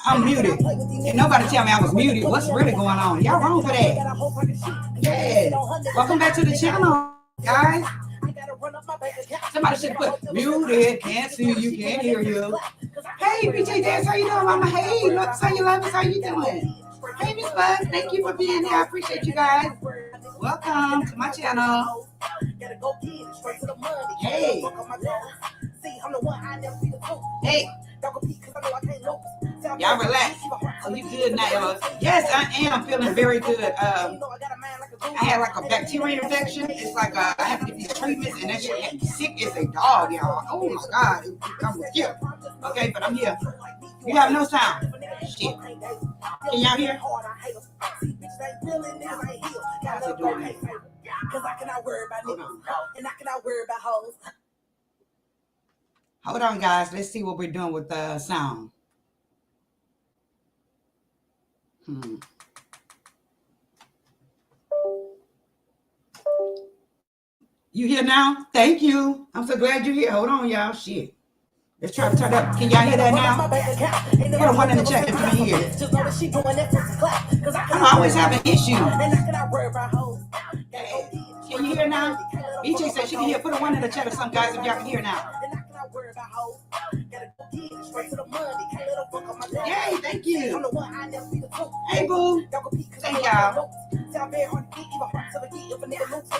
I'm muted. And nobody tell me I was muted. What's really going on? Y'all wrong for that. Yeah. Welcome back to the channel, guys. Somebody should put muted. Can't see you. Can't hear you. Hey, BJ Dance, how you doing, Mama? Hey, look, say you love us. How you doing? Hey, Miss Buzz, thank you for being here. I appreciate you guys. Welcome to my channel. Hey. Hey. Y'all relax. Oh, you good now? Yes, I am feeling very good. I had like a bacterial infection. It's like I have to get these treatments, and that shit had me sick as a dog, y'all. Oh my God, it comes with you. Okay, but I'm here. You have no sound. Shit. Can y'all hear? How's it doing? Because I cannot worry about niggas, and I cannot worry about hoes. Hold on, guys. Let's see what we're doing with the sound. You here now? Thank you. I'm so glad you're here. Hold on, y'all. Shit. Let's try to turn up. Can y'all hear that now? Put a one in the chat if you hear. I'm always having issues. Can you hear now? EJ said she can hear. Put a one in the chat or something, guys, if y'all can hear now. Yay, thank you. Hey, boo. Thank y'all.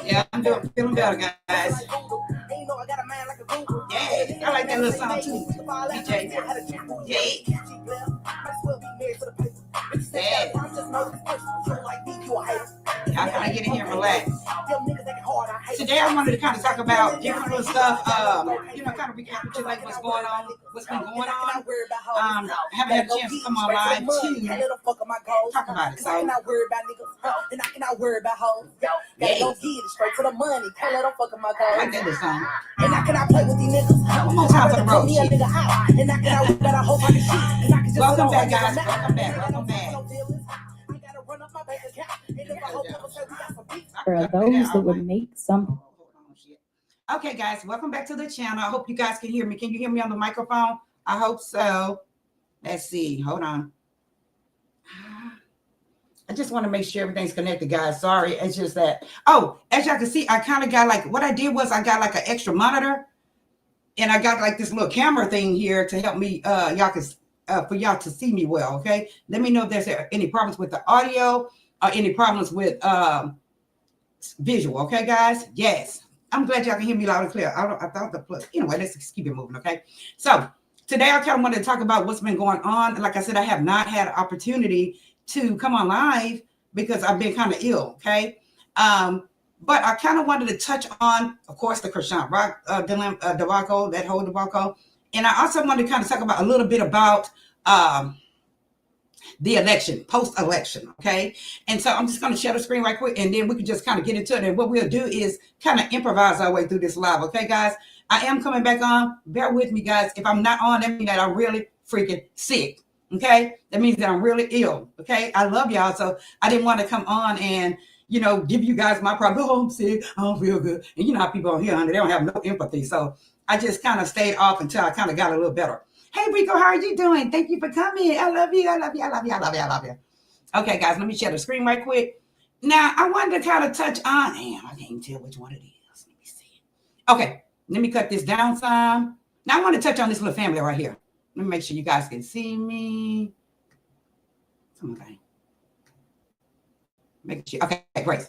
Yeah, I'm feeling better, guys. Yay, I like that little song too. DJ. Yay. Yeah. Y'all kind of get in here and relax. Today I wanted to kind of talk about different little stuff. Kind of recapitulate what's going on, what's been going on. I haven't had a chance to come on live to talk about it. So, I cannot worry about hoes. They don't get it straight to the money. Can't let them fuck my goals. I like that little song. And I cannot play with these niggas. One more time for the road. Welcome back, guys. Welcome back. Welcome back. For those that would make some. Okay, guys, welcome back to the channel. I hope you guys can hear me. Can you hear me on the microphone? I hope so. Let's see. Hold on. I just want to make sure everything's connected, guys. Sorry. It's just that. Oh, as y'all can see, I kind of got like, what I did was I got like an extra monitor. And I got like this little camera thing here to help me, for y'all to see me well, okay? Let me know if there's any problems with the audio or any problems with visual, okay, guys? Yes. I'm glad y'all can hear me loud and clear. I thought the plug. Anyway, let's just keep it moving, okay? So today I kind of wanted to talk about what's been going on. Like I said, I have not had an opportunity to come on live because I've been kind of ill, okay? But I kind of wanted to touch on, of course, the Chrisean Rock debacle, that whole debacle. And I also wanted to kind of talk about a little bit about the election, post-election, okay? And so I'm just going to share the screen right quick, and then we can just kind of get into it. And what we'll do is kind of improvise our way through this live, okay, guys? I am coming back on. Bear with me, guys. If I'm not on, that means that I'm really freaking sick, okay? That means that I'm really ill, okay? I love y'all, so I didn't want to come on and, give you guys my problem. Oh, I'm sick. I don't feel good. And you know how people on here, honey, they don't have no empathy. So I just kind of stayed off until I kind of got a little better. Hey, Rico, how are you doing? Thank you for coming. I love you. I love you. I love you. I love you. I love you. Okay, guys, let me share the screen right quick. Now, I wanted to kind of touch on, damn, I can't tell which one it is. Let me see. Okay, let me cut this down some. Now, I want to touch on this little family right here. Let me make sure you guys can see me. Okay. Make sure. Okay, great.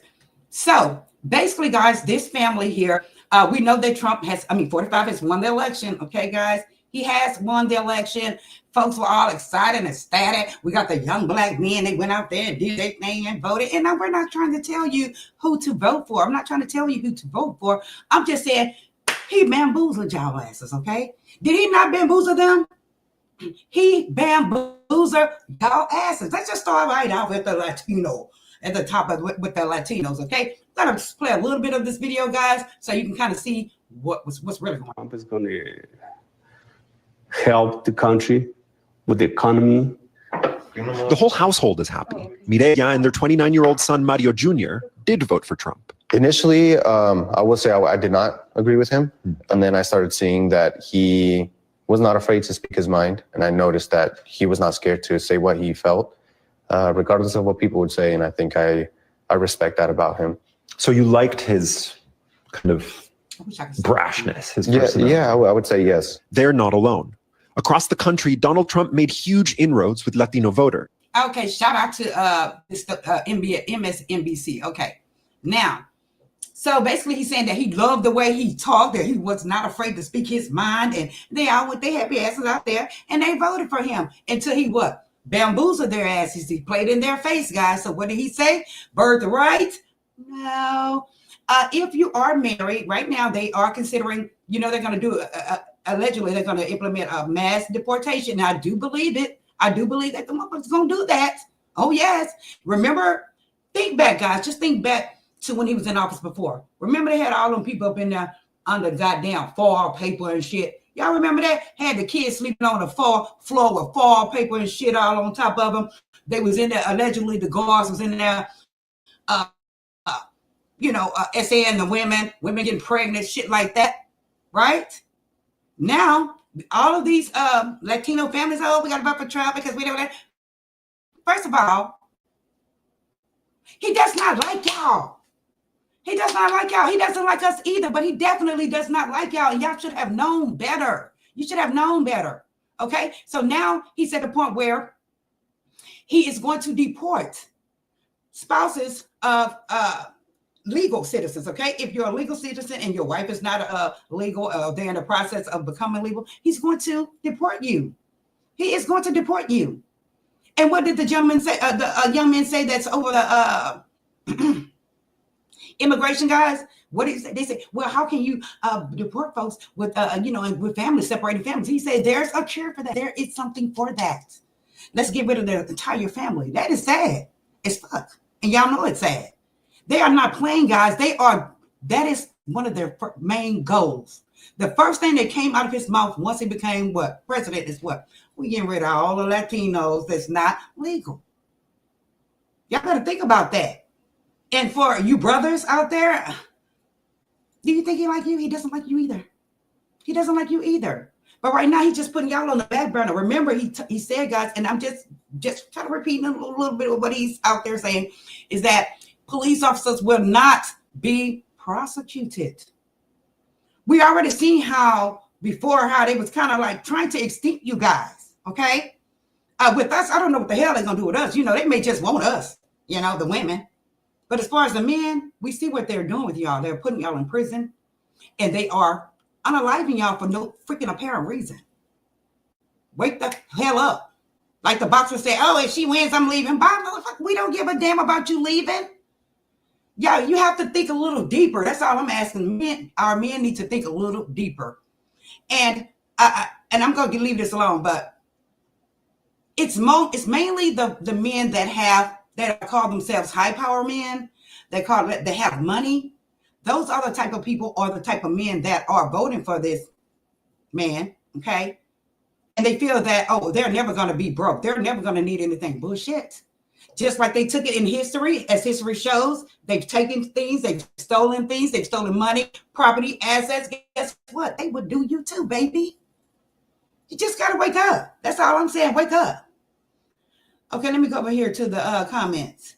So basically, guys, this family here, we know that Trump 45 has won the election. Okay, guys, he has won the election. Folks were all excited and ecstatic. We got the young black men. They went out there and did their thing and voted. And now we're not trying to tell you who to vote for. I'm not trying to tell you who to vote for. I'm just saying he bamboozled y'all asses. Okay, did he not bamboozle them? He bamboozled y'all asses. Let's just start right out with the Latino. At the top of with the Latinos, okay? I'm gonna play a little bit of this video, guys, so you can kind of see what's really going on. Trump is going to help the country with the economy. The whole household is happy. Mireya and their 29-year-old son, Mario Jr., did vote for Trump. Initially, I will say I did not agree with him. And then I started seeing that he was not afraid to speak his mind. And I noticed that he was not scared to say what he felt, regardless of what people would say. And I think I respect that about him. So you liked his kind of I wish I could say brashness, his Yeah, personality. yeah, I would say yes. They're not alone. Across the country, Donald Trump made huge inroads with Latino voters. Okay, shout out to MSNBC. Okay, now, so basically he's saying that he loved the way he talked, that he was not afraid to speak his mind, and they all with their happy asses out there, and they voted for him until he what? Bamboozled their asses. He played in their face, guys. So what did he say? Birthright? No. If you are married, right now they are considering, they're going to do, allegedly they're going to implement a mass deportation. Now, I do believe it. I do believe that the motherfuckers going to do that. Oh, yes. Remember, think back, guys. Just think back to when he was in office before. Remember they had all them people up in there under goddamn foil paper and shit. Y'all remember that? Had the kids sleeping on the floor with foil paper and shit all on top of them. They was in there, allegedly the guards was in there, SAing the women getting pregnant, shit like that, right? Now, all of these Latino families, we got to vote for Trump because we don't. First of all, he does not like y'all. He does not like y'all. He doesn't like us either, but he definitely does not like y'all. And y'all should have known better. You should have known better. Okay? So now he's at the point where he is going to deport spouses of legal citizens. Okay? If you're a legal citizen and your wife is not a legal, they're in the process of becoming legal, he's going to deport you. He is going to deport you. And what did the gentleman say? The young man say that's over the immigration guys? What is it? They say, well, how can you deport folks with, with families, separating families? He said, there's a cure for that. There is something for that. Let's get rid of the entire family. That is sad as fuck. And y'all know it's sad. They are not playing, guys. That is one of their main goals. The first thing that came out of his mouth once he became president is what? We're getting rid of all the Latinos that's not legal. Y'all got to think about that. And for you brothers out there, do you think he like you? He doesn't like you either. He doesn't like you either. But right now, he's just putting y'all on the back burner. Remember, he said, guys, and I'm just kind of repeating a little bit of what he's out there saying, is that police officers will not be prosecuted. We already seen how they was kind of like trying to extinct you guys, okay? With us, I don't know what the hell they're going to do with us. They may just want us, the women. But as far as the men, we see what they're doing with y'all. They're putting y'all in prison, and they are unaliving y'all for no freaking apparent reason. Wake the hell up. Like the boxer said, oh, if she wins, I'm leaving. Bye, motherfucker. We don't give a damn about you leaving. Yeah, you have to think a little deeper. That's all I'm asking. Men, our men need to think a little deeper. And I'm going to leave this alone, but it's mainly the men that call themselves high power men. They have money. Those are the type of people or the type of men that are voting for this man, okay? And they feel that, they're never going to be broke. They're never going to need anything. Bullshit. Just like they took it in history, as history shows, they've taken things, they've stolen money, property, assets. Guess what? They would do you too, baby. You just got to wake up. That's all I'm saying. Wake up. Okay, let me go over here to the comments.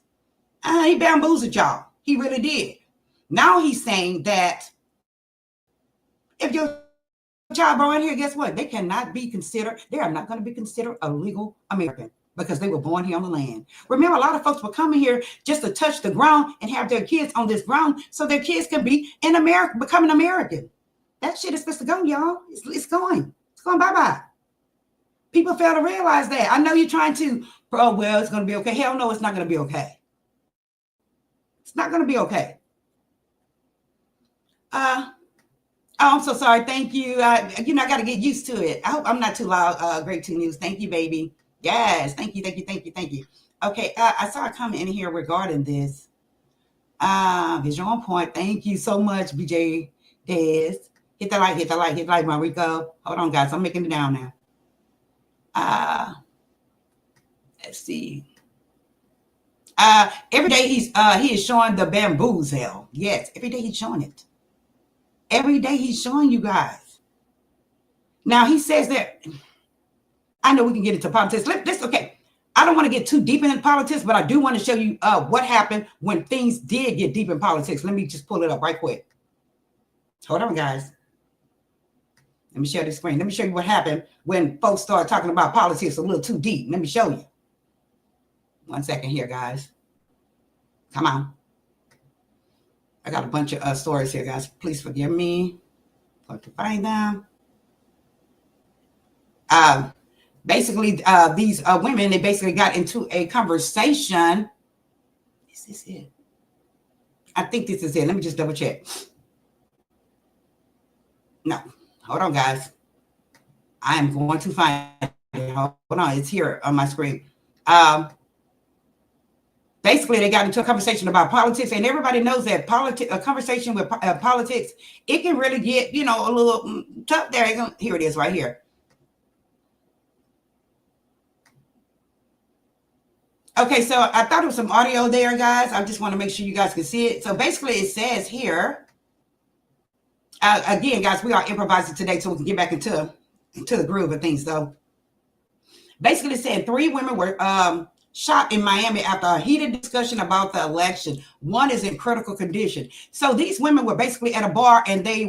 He bamboozled y'all. He really did. Now he's saying that if your child born here, guess what? They are not going to be considered a legal American because they were born here on the land. Remember, a lot of folks were coming here just to touch the ground and have their kids on this ground so their kids can be in America, become an American. That shit is supposed to go, y'all. It's going. It's going bye-bye. People fail to realize that. I know you're trying to, it's going to be okay. Hell no, it's not going to be okay. It's not going to be okay. I'm so sorry. Thank you. I got to get used to it. I hope I'm not too loud. Great 2 News. Thank you, baby. Yes. Thank you. Okay. I saw a comment in here regarding this. Visual on point. Thank you so much, BJ Des. Hit the like, Mariko. Hold on, guys. I'm making it down now. Let's see. Every day he is showing the bamboozle. Yes, every day he's showing it. Every day he's showing you guys. Now he says that, I know we can get into politics. This okay. I don't want to get too deep into politics, but I do want to show you what happened when things did get deep in politics. Let me just pull it up right quick. Hold on, guys. Let me share the screen. Let me show you what happened when folks started talking about politics a little too deep. Let me show you. 1 second here, guys. Come on. I got a bunch of stories here, guys. Please forgive me. Got to find them. Basically, these women, they basically got into a conversation. Is this it? I think this is it. Let me just double check. No, hold on, guys. I am going to find it. Hold on, it's here on my screen. Basically, they got into a conversation about politics, and everybody knows that a conversation with politics, it can really get, you know, a little tough there. Here it is right here. Okay, so I thought there was some audio there, guys. I just want to make sure you guys can see it. So basically, it says here, again, guys, we are improvising today so we can get back into the groove of things. So basically, it said 3 women were shot in Miami after a heated discussion about the election. One is in critical condition. So these women were basically at a bar and they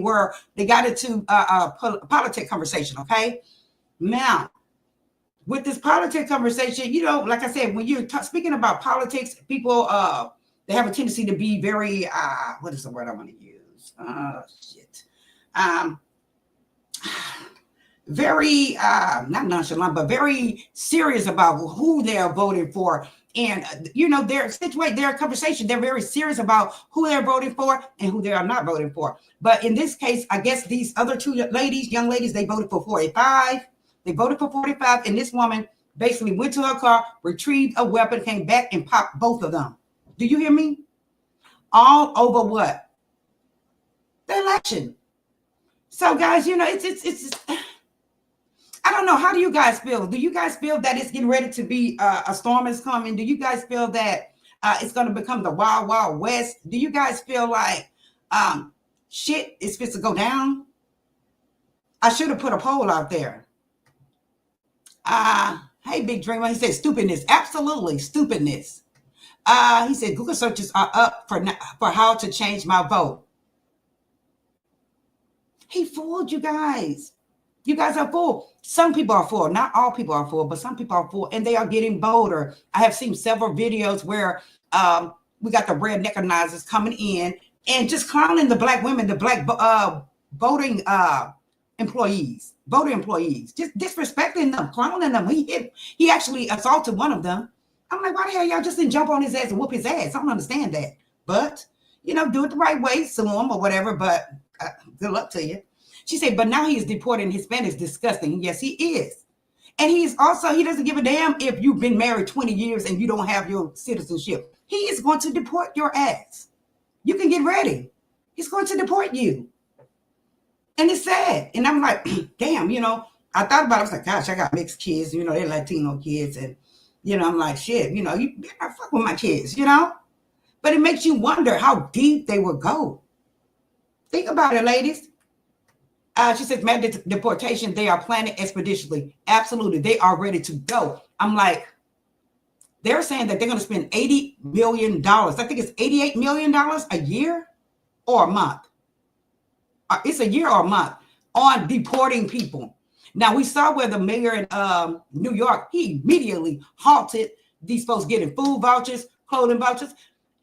got into a politic conversation. Okay, now with this politic conversation, you know, like I said, when you're speaking about politics, people they have a tendency to be very what is the word I want to use? Very not nonchalant, but very serious about who they are voting for. And you know, their conversation, they're very serious about who they're voting for and who they are not voting for. But in this case, I guess these other 2 young ladies, they voted for 45. They voted for 45, and this woman basically went to her car, retrieved a weapon, came back and popped both of them. Do you hear me? All over what? The election. So guys, you know, it's I don't know. How do you guys feel? Do you guys feel that it's getting ready to be a storm is coming? Do you guys feel that it's going to become the Wild Wild West? Do you guys feel like shit is supposed to go down? I should have put a poll out there. Hey, Big Dreamer. He said stupidness. Absolutely, stupidness. He said Google searches are up for how to change my vote. He fooled you guys. You guys are full. Some people are full. Not all people are full, but some people are full, and they are getting bolder. I have seen several videos where we got the redneckanizers coming in and just clowning the black women, the black voting employees, just disrespecting them, clowning them. He actually assaulted one of them. I'm like, why the hell y'all just didn't jump on his ass and whoop his ass? I don't understand that. But, you know, do it the right way, sue him or whatever, but good luck to you. She said, but now he is deporting Hispanics. Disgusting. Yes, he is. And he doesn't give a damn if you've been married 20 years and you don't have your citizenship. He is going to deport your ass. You can get ready. He's going to deport you. And it's sad. And I'm like, damn, you know, I thought about it. I was like, gosh, I got mixed kids, you know, they're Latino kids. And, you know, I'm like, shit, you know, I fuck with my kids, you know. But it makes you wonder how deep they would go. Think about it, ladies. She says, mass deportation, they are planning expeditiously. Absolutely. They are ready to go. I'm like, they're saying that they're going to spend $80 million. I think it's $88 million a year or a month. It's a year or a month on deporting people. Now, we saw where the mayor in New York, he immediately halted these folks getting food vouchers, clothing vouchers.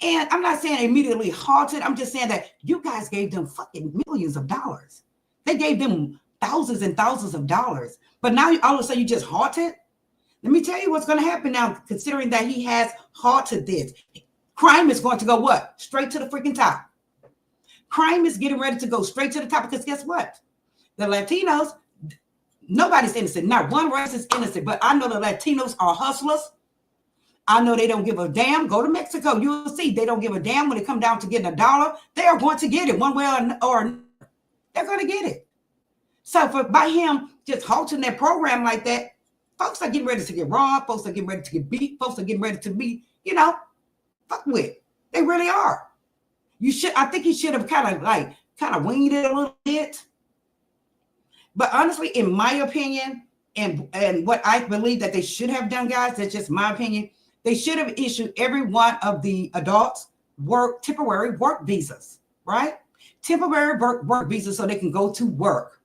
And I'm not saying immediately halted. I'm just saying that you guys gave them fucking millions of dollars. They gave them thousands and thousands of dollars. But now all of a sudden you just halted? Let me tell you what's going to happen now, considering that he has halted this. Crime is going to go what? Straight to the freaking top. Crime is getting ready to go straight to the top because guess what? The Latinos, nobody's innocent. Not one race is innocent, but I know the Latinos are hustlers. I know they don't give a damn. Go to Mexico. You'll see they don't give a damn when it comes down to getting a dollar. They are going to get it one way or another. They're going to get it. So by him just halting their program like that, folks are getting ready to get robbed. Folks are getting ready to get beat. Folks are getting ready to be, you know, fucked with. They really are. I think he should have kind of winged it a little bit. But honestly, in my opinion, and what I believe that they should have done, guys, that's just my opinion. They should have issued every one of the adults temporary work visas, right? Temporary work visas so they can go to work.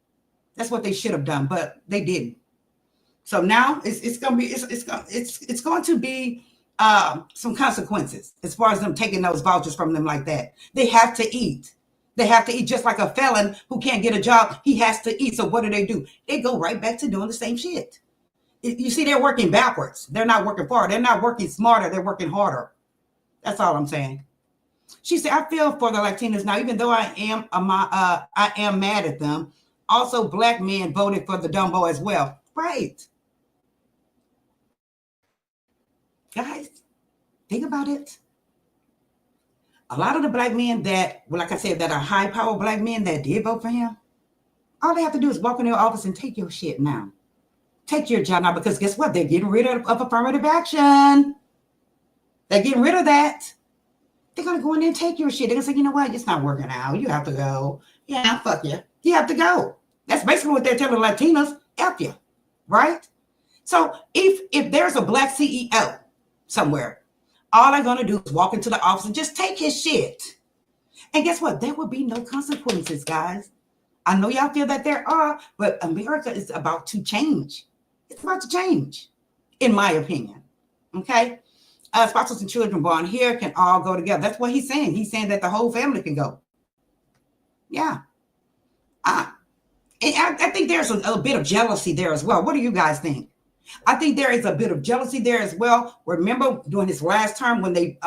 That's what they should have done, but they didn't. So now it's going to be some consequences as far as them taking those vouchers from them like that. They have to eat. They have to eat, just like a felon who can't get a job. He has to eat. So what do? They go right back to doing the same shit. You see, they're working backwards. They're not working forward. They're not working smarter. They're working harder. That's all I'm saying. She said, I feel for the Latinos now, even though I am mad at them. Also, black men voted for the Dumbo as well. Right. Guys, think about it. A lot of the black men that, well, like I said, that are high power black men that did vote for him, all they have to do is walk in their office and take your shit now. Take your job now, because guess what? They're getting rid of affirmative action. They're getting rid of that. They're going to go in there and take your shit. They're going to say, you know what? It's not working out. You have to go. Yeah, fuck you. You have to go. That's basically what they're telling Latinos. F you. Right? So if there's a black CEO somewhere, all they're going to do is walk into the office and just take his shit. And guess what? There will be no consequences, guys. I know y'all feel that there are, but America is about to change. It's about to change, in my opinion. Okay? Spouses and children born here can all go together. That's what he's saying. He's saying that the whole family can go. Yeah. And I think there's a bit of jealousy there as well. What do you guys think? I think there is a bit of jealousy there as well. Remember during his last term when they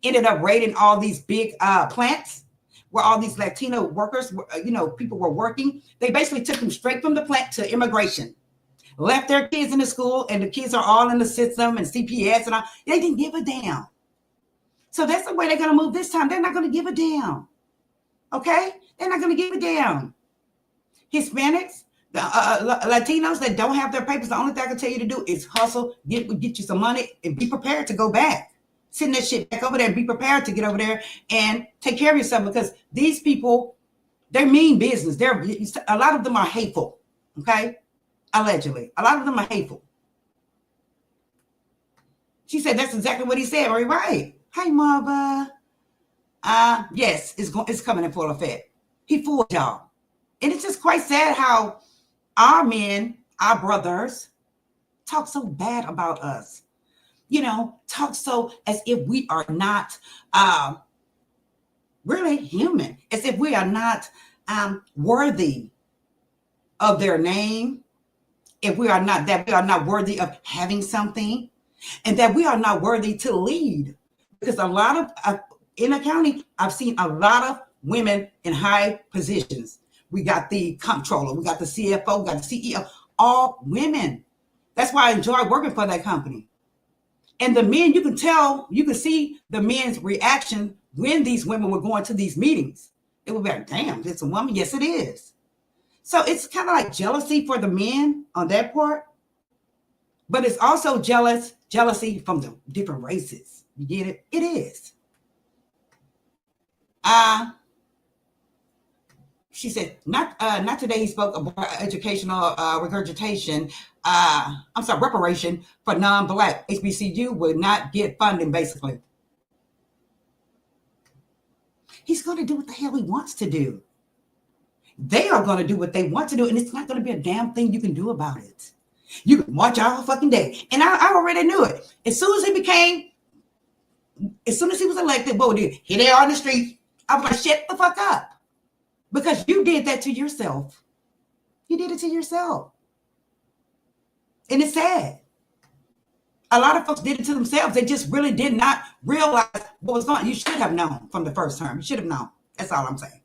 ended up raiding all these big plants where all these Latino workers, people were working. They basically took them straight from the plant to immigration, left their kids in the school, and the kids are all in the system and CPS and all. They didn't give a damn. So that's the way they're going to move this time. They're not going to give a damn. Okay? They're not going to give a damn. Hispanics, the Latinos that don't have their papers, the only thing I can tell you to do is hustle, get you some money, and be prepared to go back. Send that shit back over there and be prepared to get over there and take care of yourself, because these people, they mean business. A lot of them are hateful, okay? Allegedly. A lot of them are hateful. She said that's exactly what he said. Are you right? Hi, Marva. Yes, it's coming in full effect. He fooled y'all. And it's just quite sad how our men, our brothers, talk so bad about us. Talk so as if we are not really human, as if we are not worthy of their name, if we are not worthy of having something, and that we are not worthy to lead. Because a lot of, in the county, I've seen a lot of women in high positions. We got the comptroller, we got the CFO, we got the CEO, all women. That's why I enjoy working for that company. And the men, you can see the men's reaction when these women were going to these meetings. It would be like, damn, it's a woman. Yes, it is. So it's kind of like jealousy for the men on that part. But it's also jealousy from the different races. You get it? It is. She said, not today he spoke about educational regurgitation. Reparation for non-Black. HBCU would not get funding, basically. He's going to do what the hell he wants to do. They are going to do what they want to do, and it's not going to be a damn thing you can do about it. You can march all fucking day. And I already knew it. As soon as he was elected, what would he do? Here they are on the street. I was like, shut the fuck up. Because you did that to yourself. You did it to yourself. And it's sad. A lot of folks did it to themselves. They just really did not realize what was going on. You should have known from the first term. You should have known. That's all I'm saying.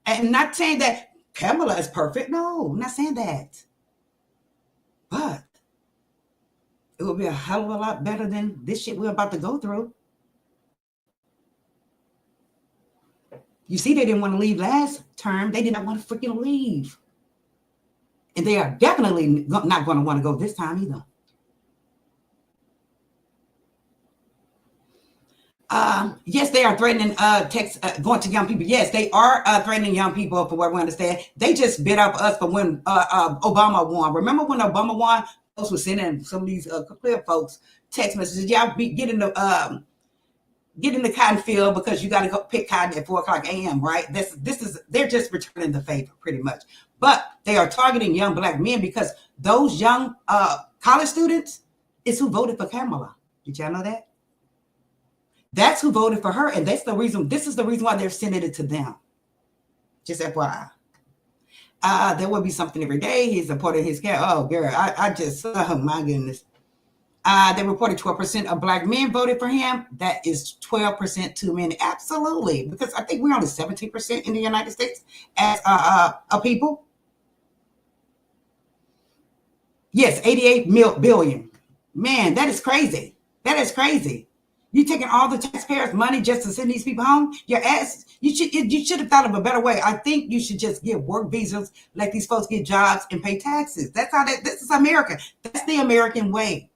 And not saying that Kamala is perfect. No, I'm not saying that. But it will be a hell of a lot better than this shit we're about to go through. You see, they didn't want to leave last term. They did not want to freaking leave. And they are definitely not going to want to go this time either. Yes, they are threatening going to young people. Yes, they are threatening young people, for what we understand. They just bit off us from when Obama won. Remember when Obama won? Folks were sending some of these clear folks text messages. Y'all be getting the cotton field because you got to go pick cotton at 4:00 a.m. Right? They're just returning the favor, pretty much. But they are targeting young black men because those young college students is who voted for Kamala. Did y'all know that? That's who voted for her, and that's the reason. This is the reason why they're sending it to them. Just FYI. There will be something every day. He's supporting his cat. Oh, girl, oh my goodness. They reported 12% of black men voted for him. That is 12% too many. Absolutely, because I think we're only 17% in the United States as a people. Yes, 88 billion. Man, that is crazy. That is crazy. You taking all the taxpayers' money just to send these people home? Your ass. You should have thought of a better way. I think you should just give work visas, let these folks get jobs, and pay taxes. That's how this is America. That's the American way.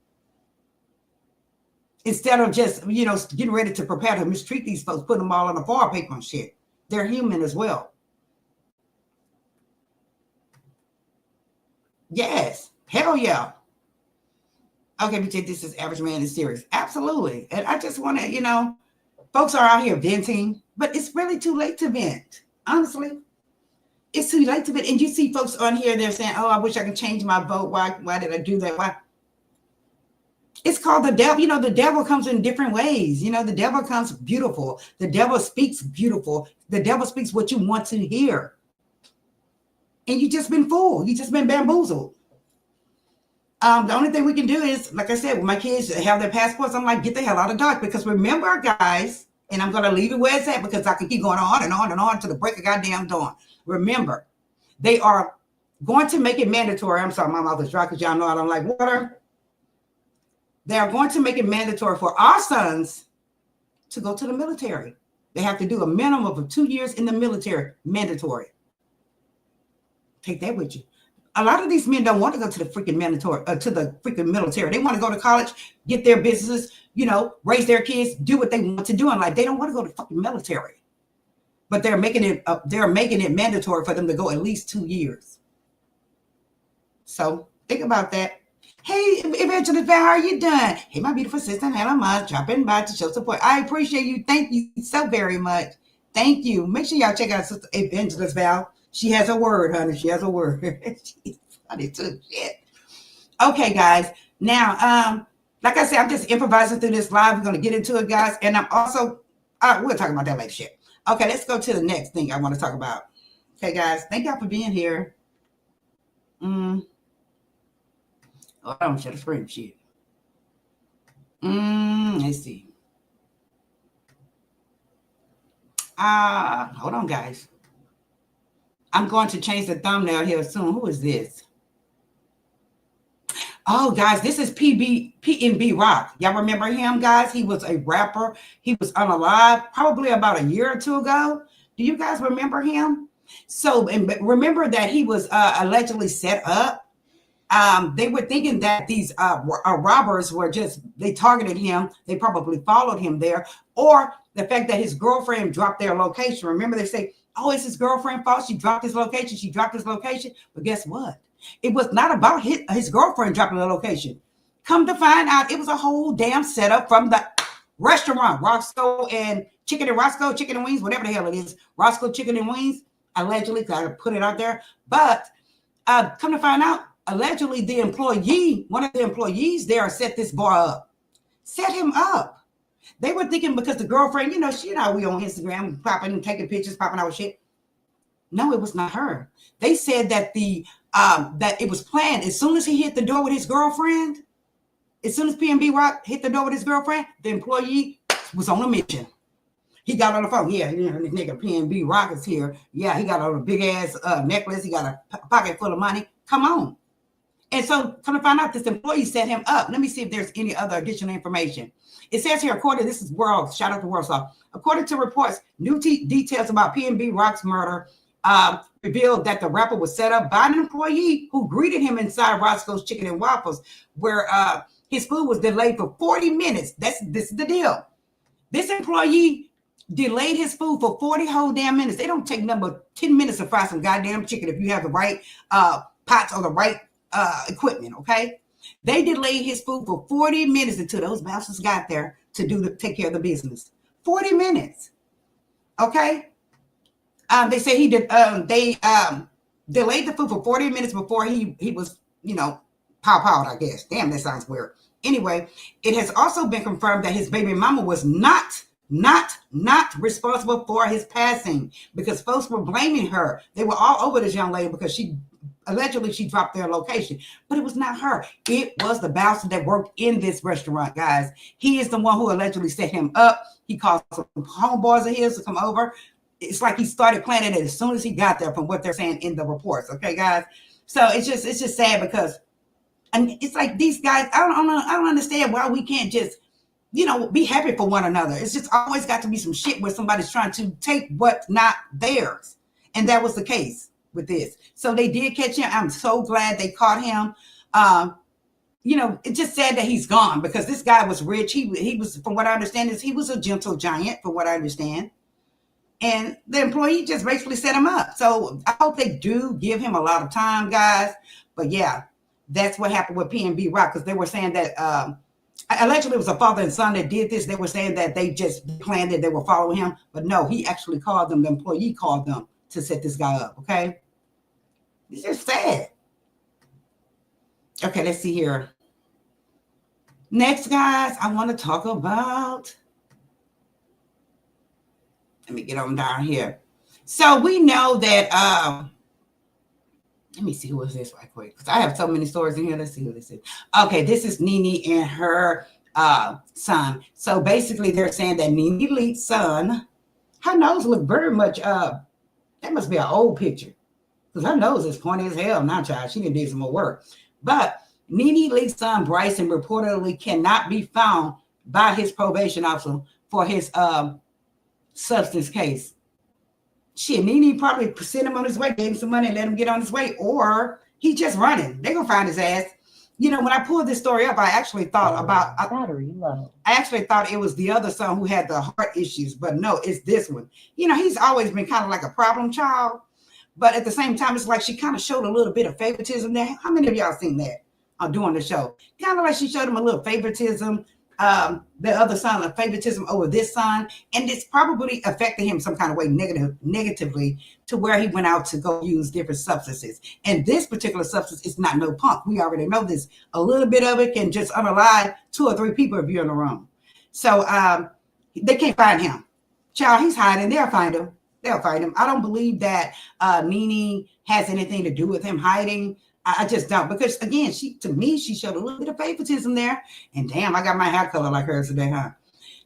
Instead of just getting ready to prepare to mistreat these folks, put them all on a foil paper and shit. They're human as well. Yes, hell yeah. Okay, we take this as average man is serious. Absolutely. And I just want to, folks are out here venting, but it's really too late to vent. Honestly, it's too late to vent. And you see folks on here, they're saying, oh, I wish I could change my vote. Why did I do that? Why? It's called the devil. The devil comes in different ways. The devil comes beautiful. The devil speaks beautiful. The devil speaks what you want to hear. And you just been fooled. You just been bamboozled. The only thing we can do is, like I said, when my kids have their passports, I'm like, get the hell out of Dodge. Because remember, guys, and I'm going to leave it where it's at because I can keep going on and on and on to the break of goddamn dawn. Remember, they are going to make it mandatory. I'm sorry, my mouth is dry because y'all know I don't like water. They are going to make it mandatory for our sons to go to the military. They have to do a minimum of 2 years in the military, mandatory. Take that with you. A lot of these men don't want to go to the freaking military. They want to go to college, get their businesses, raise their kids, do what they want to do in life. They don't want to go to fucking military. But they're making it mandatory for them to go at least 2 years. So think about that. Hey, Evangelist Val, how are you doing? Hey, my beautiful sister, Hannah Mars, dropping by to show support. I appreciate you. Thank you so very much. Thank you. Make sure y'all check out Sister Evangelist Val. She has a word, honey. She has a word. She's funny too. Shit. Okay, guys. Now, like I said, I'm just improvising through this live. We're going to get into it, guys. And I'm also, we'll talk about that later. Shit. Okay, let's go to the next thing I want to talk about. Okay, guys. Thank y'all for being here. Hold on, shut the screen. Shit. Let's see. Hold on, guys. I'm going to change the thumbnail here soon. Who is this? Oh, guys, this is P&B Rock. Y'all remember him, guys? He was a rapper. He was unalive probably about a year or two ago. Do you guys remember him? So, and remember that he was allegedly set up. They were thinking that these robbers they targeted him. They probably followed him there. Or the fact that his girlfriend dropped their location. Remember, they say, oh, it's his girlfriend's fault. She dropped his location. She dropped his location. But guess what? It was not about his girlfriend dropping the location. Come to find out, it was a whole damn setup from the restaurant, Roscoe and Chicken and Wings, whatever the hell it is. Roscoe Chicken and Wings, allegedly, because I put it out there. But come to find out, allegedly, one of the employees there set this bar up. Set him up. They were thinking because the girlfriend, we on Instagram, popping and taking pictures, popping our shit. No, it was not her. They said that that it was planned. As soon as he hit the door with his girlfriend, as soon as P&B Rock hit the door with his girlfriend, the employee was on a mission. He got on the phone. Yeah, this nigga P&B Rock is here. Yeah, he got on a big ass necklace. He got a pocket full of money. Come on. And so come to find out, this employee set him up. Let me see if there's any other additional information. It says here, this is World, shout out to World Star. According to reports, new details about P&B Rock's murder revealed that the rapper was set up by an employee who greeted him inside Roscoe's Chicken and Waffles, where his food was delayed for 40 minutes. This is the deal. This employee delayed his food for 40 whole damn minutes. They don't take number 10 minutes to fry some goddamn chicken if you have the right pots or the right equipment, okay? They delayed his food for 40 minutes until those bastards got there to take care of the business. 40 minutes, okay? They say he did. They delayed the food for 40 minutes before he was, pop out, I guess. Damn, that sounds weird. Anyway, it has also been confirmed that his baby mama was not responsible for his passing, because folks were blaming her. They were all over this young lady because she dropped their location, but it was not her. It was the bouncer that worked in this restaurant, guys. He is the one who allegedly set him up. He called some homeboys of his to come over. It's like he started planning it as soon as he got there, from what they're saying in the reports. Okay, guys. So it's just sad because, and it's like these guys, I don't understand why we can't just, be happy for one another. It's just always got to be some shit where somebody's trying to take what's not theirs. And that was the case with this. So they did catch him. I'm so glad they caught him. It's just sad that he's gone, because this guy was rich. He was, from what I understand, he was a gentle giant, from what I understand. And the employee just basically set him up. So I hope they do give him a lot of time, guys. But yeah, that's what happened with P&B Rock, because they were saying that allegedly it was a father and son that did this. They were saying that they just planned it. They were following him. But no, he actually called them. The employee called them to set this guy up, okay? It's just sad. Okay, let's see here. Next, guys, I want to talk about... Let me get on down here. So we know that, let me see who is this right quick, because I have so many stories in here. Let's see who this is. Okay, this is Nene and her son. So basically they're saying that Nene Leakes' son, her nose look very much, that must be an old picture, because her nose is pointy as hell now, child. She didn't do some more work. But Nene Leakes' son, Bryson, reportedly cannot be found by his probation officer for his substance case. Shit, Nene probably sent him on his way, gave him some money and let him get on his way, or he's just running. They're gonna find his ass. When I pulled this story up, I actually thought about battery low. I actually thought it was the other son who had the heart issues, but no, it's this one. He's always been kind of like a problem child, but at the same time, it's like she kind of showed a little bit of favoritism there. How many of y'all seen that doing the show? Kind of like she showed him a little favoritism. The other son of favoritism over this son, and it's probably affected him some kind of way negatively, to where he went out to go use different substances. And this particular substance is not no punk. We already know this. A little bit of it can just unalive 2 or 3 people if you're in the room. So they can't find him. Child, he's hiding. They'll find him. I don't believe that Nene has anything to do with him hiding. I just don't, because again, she showed a little bit of favoritism there. And damn, I got my hair color like hers today, huh?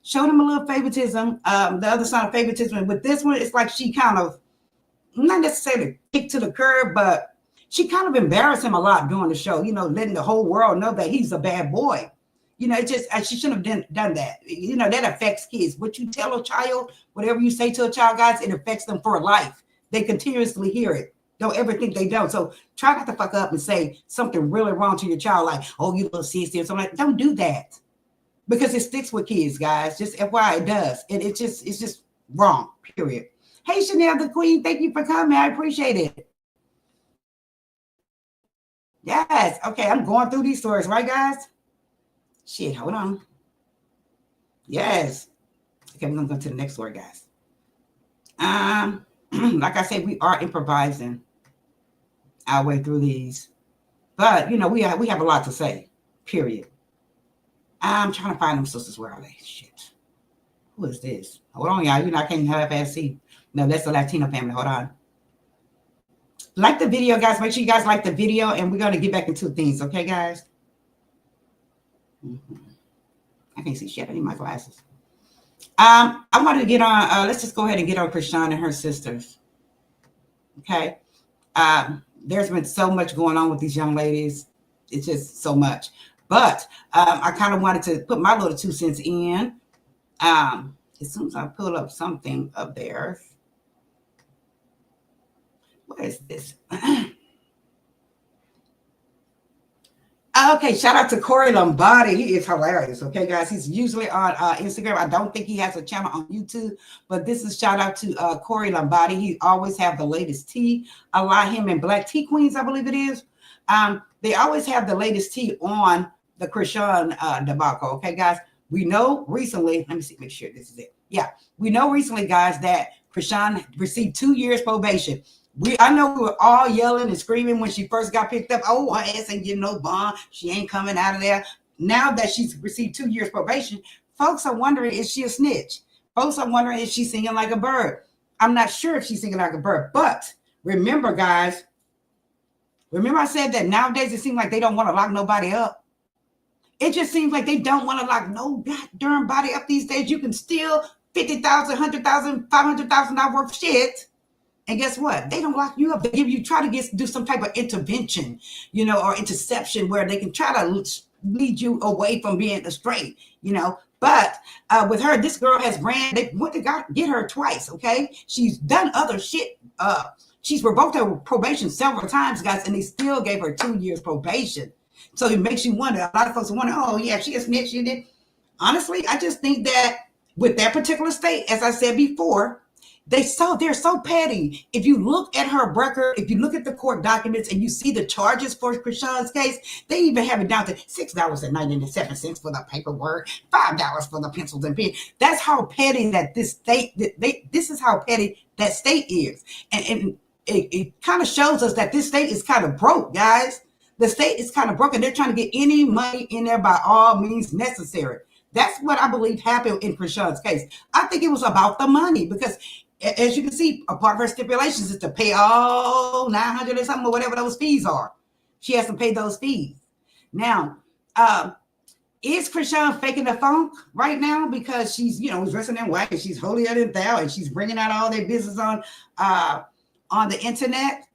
Showed him a little favoritism. The other side of favoritism. And with this one, it's like she kind of, not necessarily kicked to the curb, but she kind of embarrassed him a lot during the show, letting the whole world know that he's a bad boy. She shouldn't have done that. That affects kids. What you tell a child, whatever you say to a child, guys, it affects them for life. They continuously hear it. Don't ever think they don't. So try not to fuck up and say something really wrong to your child, like, oh, you little sissy or something like that. Don't do that, because it sticks with kids, guys. Just FYI, it does. It's just wrong, period. Hey, Chanel the Queen, thank you for coming. I appreciate it. Yes. Okay, I'm going through these stories, right, guys? Shit, hold on. Yes. Okay, we're going to go to the next story, guys. Like I said, we are improvising our way through these, but we have a lot to say, period. I'm trying to find them sisters. Where are they? Shit, who is this? Hold on, y'all. I can't half-ass see. No, that's the Latino family. Hold on. Like the video, guys. Make sure you guys like the video, and we're going to get back into things, okay, guys? I can't see shit. I need my glasses. I wanted to get on, let's just go ahead and get on Chrisean and her sisters. Okay. There's been so much going on with these young ladies. It's just so much. But I kind of wanted to put my little 2 cents in. As soon as I pull up something of theirs. What is this? Okay, shout out to Corey Lombardi. He is hilarious. Okay, guys, he's usually on Instagram. I don't think he has a channel on YouTube, but this is shout out to Corey Lombardi. He always have the latest tea. A lot him and Black Tea Queens, I believe it is. They always have the latest tea on the Chrisean debacle. Okay, guys, we know recently. Let me see, make sure this is it. Yeah, we know recently, guys, that Chrisean received 2 years probation. I know we were all yelling and screaming when she first got picked up. Oh, her ass ain't getting no bond. She ain't coming out of there. Now that she's received 2 years probation, folks are wondering, is she a snitch? Folks are wondering, is she singing like a bird? I'm not sure if she's singing like a bird, but remember, guys, remember I said that nowadays it seems like they don't want to lock nobody up. It just seems like they don't want to lock no goddamn body up these days. You can steal $50,000, $100,000, $500,000 worth of shit. And guess what? They don't lock you up. They try to do some type of intervention, or interception where they can try to lead you away from being astray, But with her, this girl has they went to get her twice, okay? She's done other shit. She's revoked her probation several times, guys, and they still gave her 2 years probation. So it makes you wonder. A lot of folks wonder, oh, yeah, she a snitch. She did. Honestly, I just think that with that particular state, as I said before, they're so petty. If you look at her record, if you look at the court documents and you see the charges for Chrisean's case, they even have it down to $6.97 for the paperwork, $5 for the pencils and pen. That's how petty that this state, this is how petty that state is. And it kind of shows us that this state is kind of broke, guys. The state is kind of broken. They're trying to get any money in there by all means necessary. That's what I believe happened in Chrisean's case. I think it was about the money because, as you can see, a part of her stipulations is to pay all $900 or something or whatever those fees are. She has to pay those fees. Now, is Chrisean faking the funk right now because she's, dressing in white and she's holier than thou and she's bringing out all their business on the internet?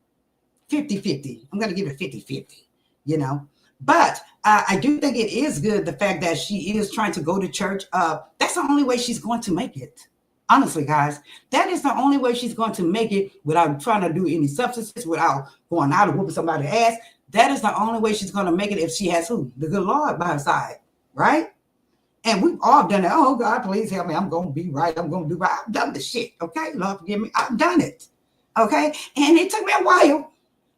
50-50. I'm going to give it 50-50, But I do think it is good, the fact that she is trying to go to church. That's the only way she's going to make it. Honestly, guys, that is the only way she's going to make it without trying to do any substances, without going out and whooping somebody's ass. That is the only way she's going to make it if she has who? The good Lord by her side, right? And we've all done it. Oh, God, please help me. I'm going to be right. I'm going to do right. I've done the shit, okay? Lord, forgive me. I've done it, okay? And it took me a while.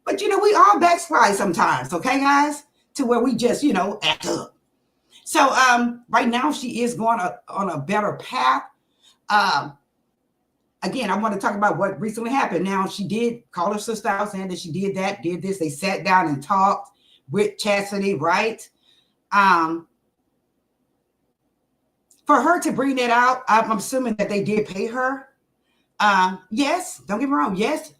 But, we all backslide sometimes, okay, guys? To where we just, act up. So right now she is going on a better path. Again, I want to talk about what recently happened. Now, she did call her sister out saying that she did that, did this. They sat down and talked with Chastity, right? For her to bring that out, I'm assuming that they did pay her. Yes, don't get me wrong. Yes,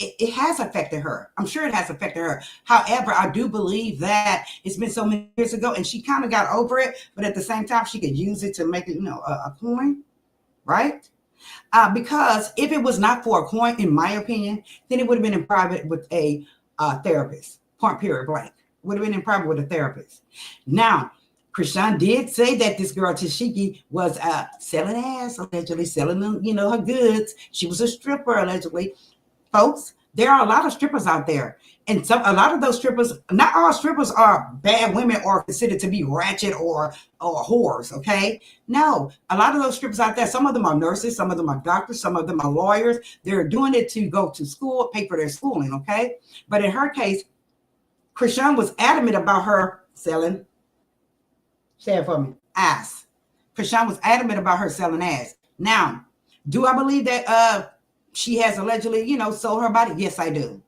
it has affected her. I'm sure it has affected her. However, I do believe that it's been so many years ago and she kind of got over it, but at the same time, she could use it to make it, a coin, right? Because if it was not for a coin, in my opinion, then it would have been in private with a therapist, point period blank. Would have been in private with a therapist. Now, Chrisean did say that this girl, Tesehki, was selling ass, allegedly selling them, her goods. She was a stripper, allegedly. Folks, there are a lot of strippers out there. And a lot of those strippers, not all strippers are bad women or considered to be ratchet or whores, okay? No, a lot of those strippers out there, some of them are nurses, some of them are doctors, some of them are lawyers. They're doing it to go to school, pay for their schooling, okay? But in her case, Chrisean was adamant about her selling, say it for me, ass. Chrisean was adamant about her selling ass. Now, do I believe that she has allegedly, sold her body? Yes, I do.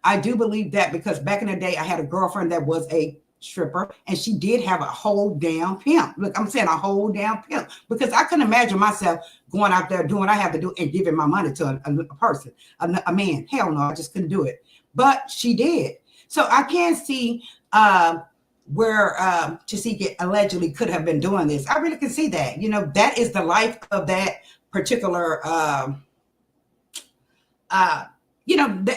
I do believe that because back in the day, I had a girlfriend that was a stripper and she did have a whole damn pimp. Look, I'm saying a whole damn pimp because I couldn't imagine myself going out there doing what I have to do and giving my money to a person, a man. Hell no, I just couldn't do it. But she did. So I can see where Tesehki allegedly could have been doing this. I really can see that. That is the life of that particular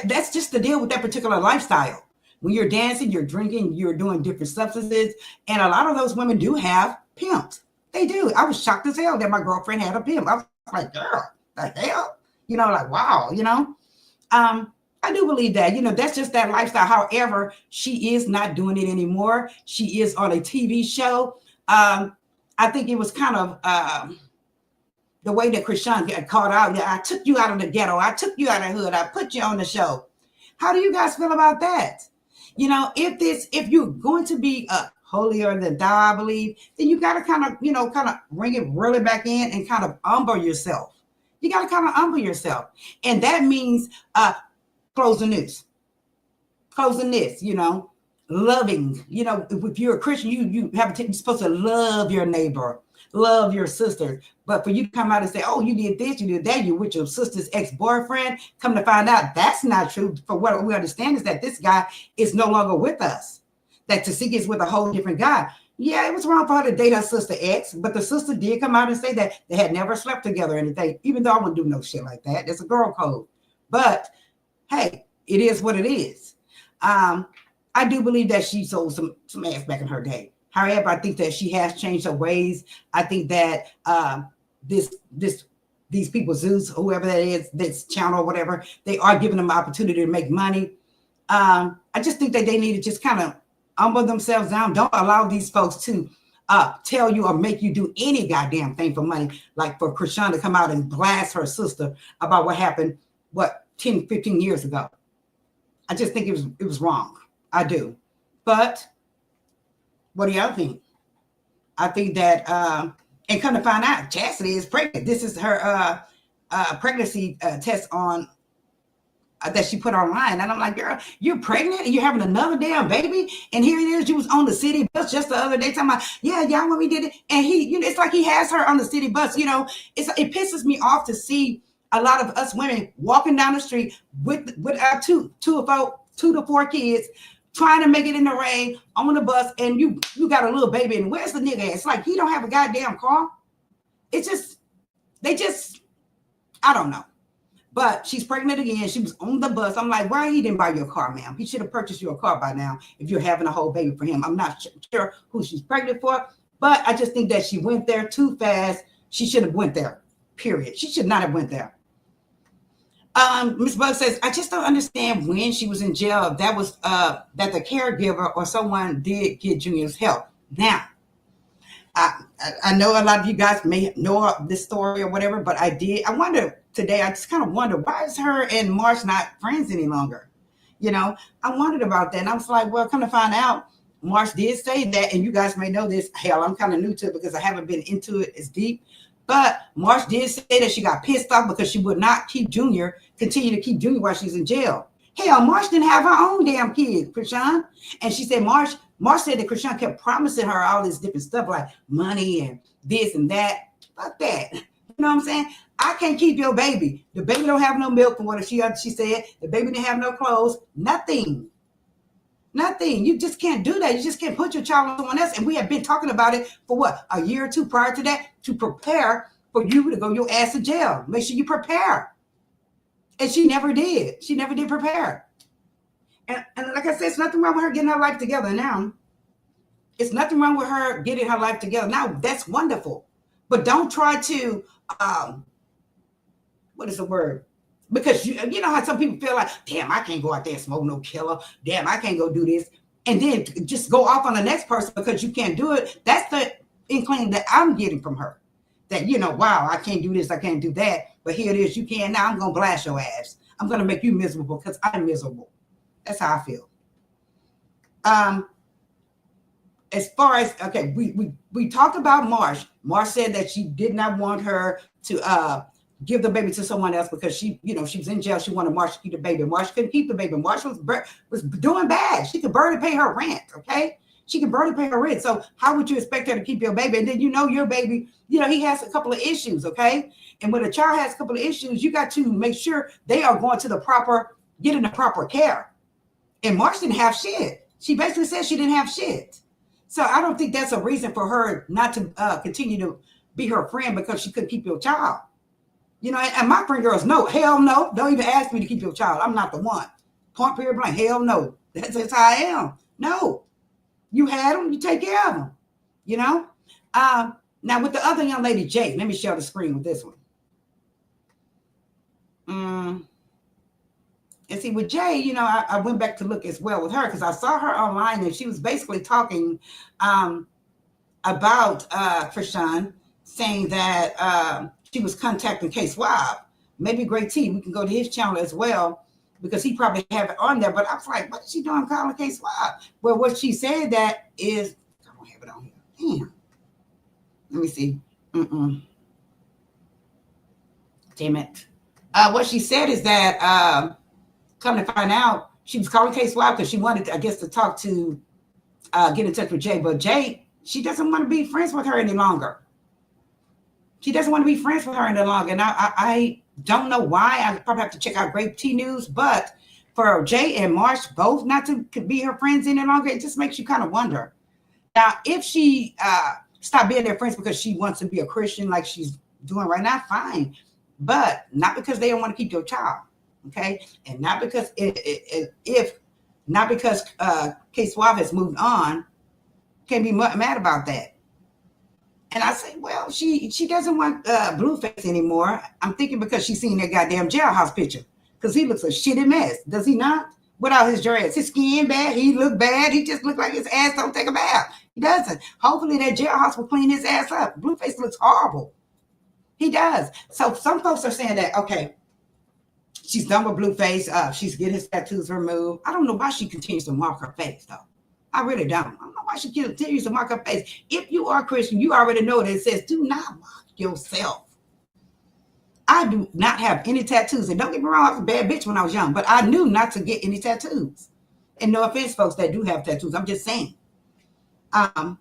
that's just the deal with that particular lifestyle. When you're dancing, you're drinking, you're doing different substances. And a lot of those women do have pimps. They do. I was shocked as hell that my girlfriend had a pimp. I was like, girl, the hell? Like, wow, I I do believe that, that's just that lifestyle. However, she is not doing it anymore. She is on a TV show. I think it was kind of the way that Chrisean got caught out. I took you out of the ghetto. I took you out of the hood. I put you on the show. How do you guys feel about that? If you're going to be holier than thou, I believe, then you got to kind of bring it really back in and kind of humble yourself. You got to kind of humble yourself. And that means closing this, loving, if you're a Christian, you're supposed to love your neighbor, love your sister. But for you to come out and say, oh, you did this, you did that, you with your sister's ex-boyfriend, come to find out that's not true. For what we understand is that this guy is no longer with us, that Tesehki is with a whole different guy. Yeah, it was wrong for her to date her sister ex, but the sister did come out and say that they had never slept together or anything, even though I wouldn't do no shit like that. It's a girl code. But hey, it is what it is. I do believe that she sold some ass back in her day. However, I think that she has changed her ways. I think that these people, Zeus, whoever that is, this channel or whatever, they are giving them opportunity to make money. I just think that they need to just kind of humble themselves down. Don't allow these folks to tell you or make you do any goddamn thing for money. Like for Chrisean to come out and blast her sister about what happened, 10, 15 years ago. I just think it was wrong. I do. But what do y'all think? I think that, and come to find out, Chastity is pregnant. This is her pregnancy test on that she put online. And I'm like, girl, you're pregnant and you're having another damn baby. And here it is. You was on the city bus just the other day talking about, yeah, when we did it. And he, it's like he has her on the city bus. It pisses me off to see a lot of us women walking down the street with our two to four kids, trying to make it in the rain on the bus, and you got a little baby, and where's the nigga at? It's like he don't have a goddamn car. I don't know. But she's pregnant again. She was on the bus. I'm like, why he didn't buy you a car, ma'am? He should have purchased you a car by now if you're having a whole baby for him. I'm not sure who she's pregnant for, but I just think that she went there too fast. She should have went there, period. She should not have went there. Ms. Bug says, I just don't understand when she was in jail. That was that the caregiver or someone did get Junior's help. Now, I know a lot of you guys may know this story or whatever, but I wonder today, I just kind of wonder, why is her and Marsh not friends any longer? I wondered about that. And I was like, well, come to find out, Marsh did say that, and you guys may know this. Hell, I'm kind of new to it because I haven't been into it as deep. But Marsh did say that she got pissed off because she would not continue to keep Junior while she's in jail. Hell, Marsh didn't have her own damn kid, Chrisean. And she said Marsh said that Chrisean kept promising her all this different stuff like money and this and that. Fuck that. You know what I'm saying? I can't keep your baby. The baby don't have no milk from what she said. The baby didn't have no clothes. Nothing. You just can't do that. You just can't put your child on someone else. And we have been talking about it for a year or two prior to that to prepare for you to go your ass to jail. Make sure you prepare. And she never did. She never did prepare. And like I said, it's nothing wrong with her getting her life together now. It's nothing wrong with her getting her life together now. That's wonderful. But don't try to, what is the word? Because you know how some people feel like, damn, I can't go out there and smoke no killer. Damn, I can't go do this. And then just go off on the next person because you can't do it. That's the inkling that I'm getting from her. That, wow, I can't do this, I can't do that. But here it is, you can. Now I'm going to blast your ass. I'm going to make you miserable because I'm miserable. That's how I feel. As far as, okay, we talked about Marsh. Marsh said that she did not want her to give the baby to someone else because she was in jail. She wanted Marsh to keep the baby. Marsh couldn't keep the baby. Marsh was doing bad. She could barely pay her rent, okay? She can barely pay her rent. So how would you expect her to keep your baby? And then your baby, he has a couple of issues, okay? And when a child has a couple of issues, you got to make sure they are going to getting the proper care. And Marsh didn't have shit. She basically said she didn't have shit. So I don't think that's a reason for her not to continue to be her friend because she couldn't keep your child. And my friend girls, no, hell no. Don't even ask me to keep your child. I'm not the one. Point, period, blank. Hell no. That's how I am. No. You had them, you take care of them. Now with the other young lady, Jay, let me share the screen with this one. And see, with Jay, you know, I went back to look as well with her because I saw her online and she was basically talking about Chrisean, saying that she was contacting K Swab. Maybe Great T, we can go to his channel as well because he probably have it on there. But I was like, what is she doing calling K Swab? Well, what she said that is, I don't have it on here. Damn. Let me see. Damn it. What she said is that, come to find out, she was calling K Swab because she wanted, I guess, to talk to, get in touch with Jay. But Jay, she doesn't want to be friends with her any longer. She doesn't want to be friends with her any longer. And I don't know why. I probably have to check out Grape Tea News. But for Jay and Marsh both not to be her friends any longer, it just makes you kind of wonder. Now, if she stopped being their friends because she wants to be a Christian like she's doing right now, fine. But not because they don't want to keep your child. Okay, and not because not because K Swab has moved on, can't be mad about that. And I say, well, she doesn't want Blueface anymore. I'm thinking because she's seen that goddamn jailhouse picture because he looks a shitty mess, does he not? Without his dreads, his skin bad, he look bad. He just look like his ass don't take a bath. He doesn't. Hopefully that jailhouse will clean his ass up. Blueface looks horrible. He does. So some folks are saying that okay. She's done with Blueface. She's getting his tattoos removed. I don't know why she continues to mark her face, though. I really don't. I don't know why she continues to mark her face. If you are Christian, you already know that it says, do not mark yourself. I do not have any tattoos. And don't get me wrong, I was a bad bitch when I was young, but I knew not to get any tattoos. And no offense, folks that do have tattoos. I'm just saying. I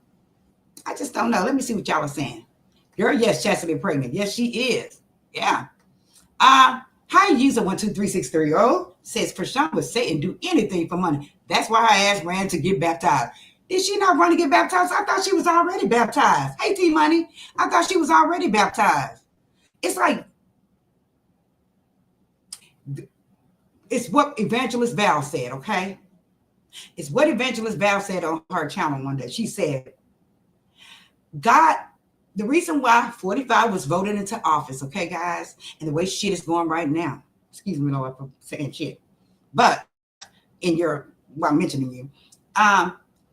just don't know. Let me see what y'all are saying. Girl, yes, Chastity pregnant. Yes, she is. Yeah. Hi, user 123630 says Chrisean would say and do anything for money. That's why her ass ran to get baptized. Did she not run to get baptized? I thought she was already baptized. Hey, T Money, I thought she was already baptized. It's like, it's what Evangelist Val said, okay? It's what Evangelist Val said on her channel one day. She said, God, the reason why 45 was voted into office, okay, guys, and the way shit is going right now, excuse me, Lord, for saying shit, but while mentioning you,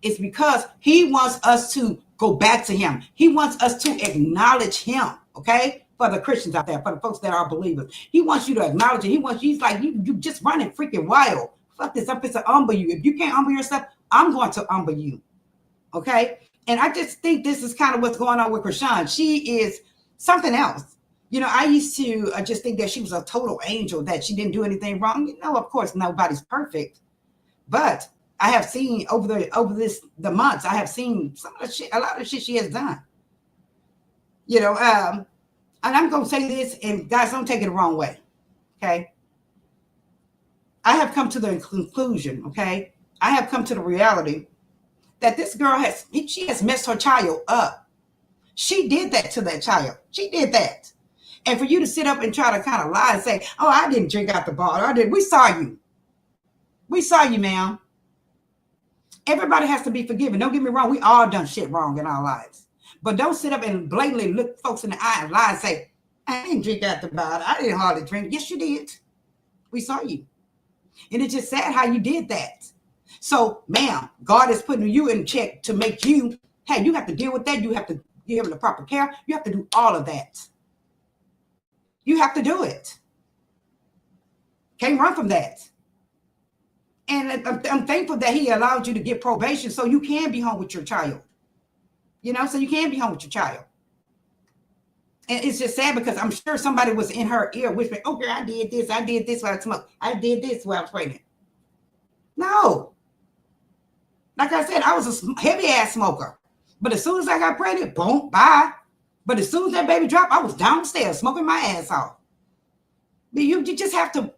it's because he wants us to go back to him. He wants us to acknowledge him, okay, for the Christians out there, for the folks that are believers. He wants you to acknowledge it. He's like, you just running freaking wild. Fuck this, I'm to humble you. If you can't humble yourself, I'm going to humble you, okay? And I just think this is kind of what's going on with Chrisean. She is something else. You know, I used to just think that she was a total angel, that she didn't do anything wrong. You know, of course, nobody's perfect. But I have seen over the months, I have seen a lot of shit she has done. You know, and I'm going to say this, and guys, don't take it the wrong way. Okay. I have come to the conclusion, okay? I have come to the reality that this girl she has messed her child up. She did that to that child. She did that. And for you to sit up and try to kind of lie and say, oh, I didn't drink out the bottle. We saw you. We saw you, ma'am. Everybody has to be forgiven. Don't get me wrong. We all done shit wrong in our lives. But don't sit up and blatantly look folks in the eye and lie and say, I didn't drink out the bottle. I didn't hardly drink. Yes, you did. We saw you. And it's just sad how you did that. So, ma'am, God is putting you in check to make you, hey, you have to deal with that. You have to give him the proper care. You have to do all of that. You have to do it. Can't run from that. And I'm thankful that he allowed you to get probation so you can be home with your child. You know, so you can be home with your child. And it's just sad because I'm sure somebody was in her ear whispering, oh, girl, I did this while I smoked. I did this while I was pregnant. No. Like I said, I was a heavy ass smoker. But as soon as I got pregnant, boom, bye. But as soon as that baby dropped, I was downstairs smoking my ass off. But you just have to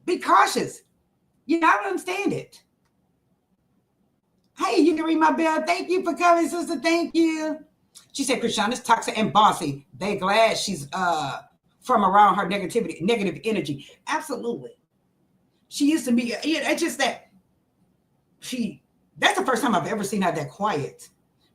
be cautious. You know, I don't understand it. Hey, you can ring my bell. Thank you for coming, sister. Thank you. She said, Chrisean is toxic and bossy. They glad she's from around her negative energy. Absolutely. She used to be, it's just that that's the first time I've ever seen her that quiet.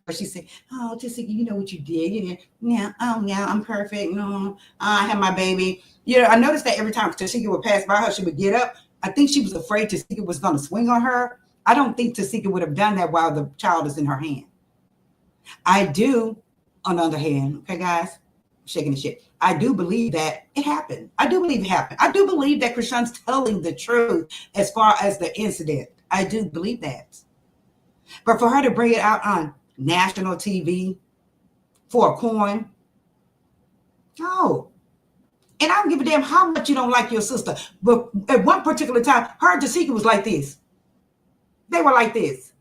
But she said, oh, Tesehki, you know what you did. Yeah, I'm perfect. No, I had my baby. You know, I noticed that every time Tesehki would pass by her, she would get up, I think she was afraid Tesehki was going to swing on her. I don't think Tesehki would have done that while the child is in her hand. I do, on the other hand, okay, guys, shaking the shit. I do believe that it happened. I do believe it happened. I do believe that Chrisean's telling the truth as far as the incident. I do believe that. But for her to bring it out on national TV for a coin, no. And I don't give a damn how much you don't like your sister. But at one particular time, her and Tesehki was like this. They were like this.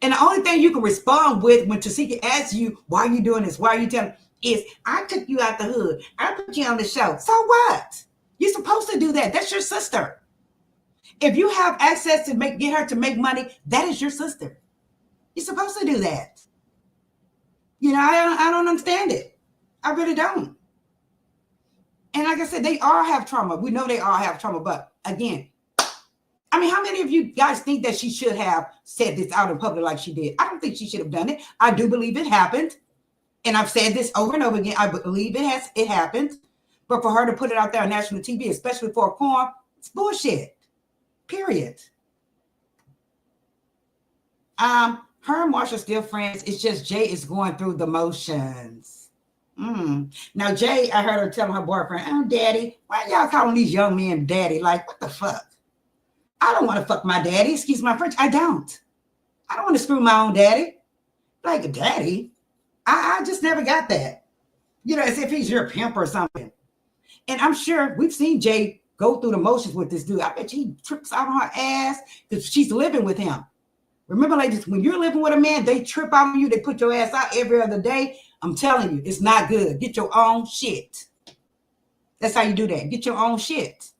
And the only thing you can respond with when Tesehki asks you, why are you doing this? Why are you telling? Is I took you out the hood. I put you on the show. So what? You're supposed to do that. That's your sister. If you have access to get her to make money, that is your sister. You're supposed to do that. You know, I don't understand it. I really don't. And like I said, they all have trauma. We know they all have trauma. But again, I mean, how many of you guys think that she should have said this out in public like she did? I don't think she should have done it. I do believe it happened. And I've said this over and over again. I believe it happened. But for her to put it out there on national TV, especially for a coin, it's bullshit. Period. Her and Marsha still friends. It's just Jay is going through the motions. Now, Jay, I heard her telling her boyfriend, oh, daddy, why y'all calling these young men daddy? Like, what the fuck? I don't want to fuck my daddy. Excuse my French. I don't want to screw my own daddy. Like, daddy? I just never got that. You know, as if he's your pimp or something. And I'm sure we've seen Jay go through the motions with this dude. I bet he trips out on her ass because she's living with him. Remember, ladies, when you're living with a man, they trip out on you. They put your ass out every other day. I'm telling you, it's not good. Get your own shit. That's how you do that. Get your own shit.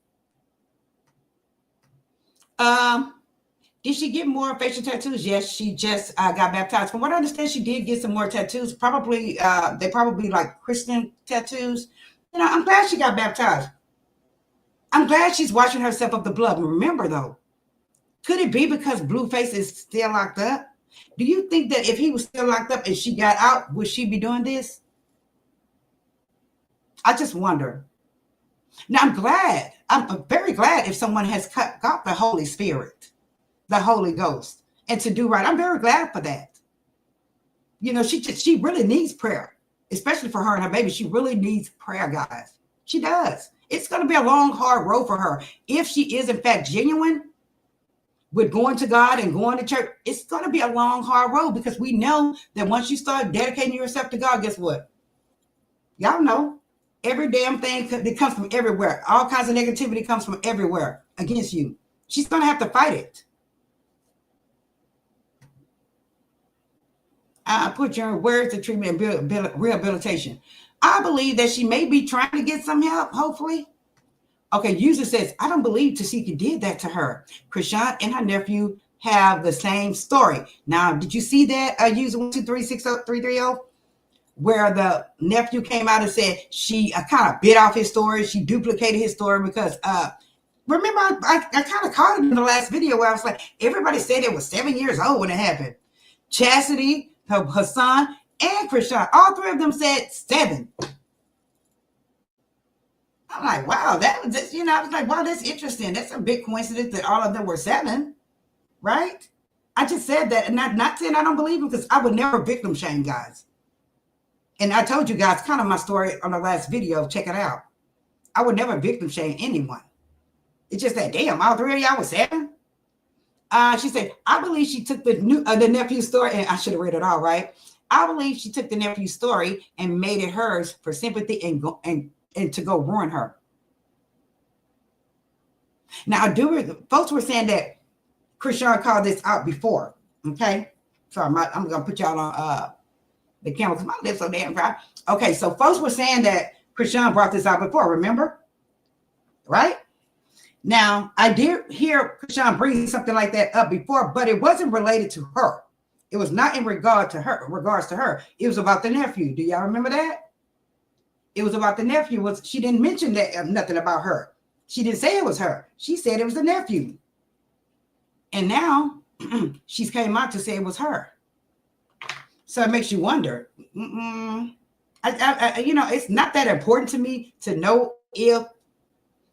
Did she get more facial tattoos? Yes, she just got baptized. From what I understand, she did get some more tattoos. Probably, they probably like Christian tattoos. You know, I'm glad she got baptized. I'm glad she's washing herself of the blood. Remember, though, could it be because Blueface is still locked up? Do you think that if he was still locked up and she got out, would she be doing this? I just wonder. Now, I'm glad. I'm very glad if someone has got the Holy Spirit, the Holy Ghost, and to do right. I'm very glad for that. You know, she really needs prayer, especially for her and her baby. She really needs prayer, guys. She does. It's going to be a long, hard road for her. If she is, in fact, genuine with going to God and going to church, it's going to be a long, hard road because we know that once you start dedicating yourself to God, guess what? Y'all know. Every damn thing that comes from everywhere. All kinds of negativity comes from everywhere against you. She's going to have to fight it. I put your words to treatment and rehabilitation. I believe that she may be trying to get some help, hopefully. Okay, user says, I don't believe Tesehki did that to her. Chrisean and her nephew have the same story. Now, did you see that user 12360-330? Where the nephew came out and said she kind of bit off his story. She duplicated his story because, remember, I kind of caught it in the last video where I was like, everybody said it was 7 years old when it happened. Chastity, her son, and Chrisean, all three of them said 7. I'm like, wow, that was just, I was like, wow, that's interesting. That's a big coincidence that all of them were 7, right? I just said that, and not saying I don't believe it because I would never victim shame, guys. And I told you guys kind of my story on the last video. Check it out. I would never victim shame anyone. It's just that, damn, all 3 of y'all was 7. She said, I believe she took the nephew's story, and I should have read it all right. I believe she took the nephew's story and made it hers for sympathy and to go ruin her. Now, folks were saying that Chrisean called this out before. Okay, so I'm gonna put y'all on the camera because my lips so damn dry. Okay, so folks were saying that Chrisean brought this out before, remember? Right? Now, I did hear Chrisean bring something like that up before, but it wasn't related to her. It was not in regards to her. It was about the nephew. Do y'all remember that? It was about the nephew. She didn't mention that nothing about her. She didn't say it was her. She said it was the nephew. And now she's came out to say it was her. So it makes you wonder. It's not that important to me to know if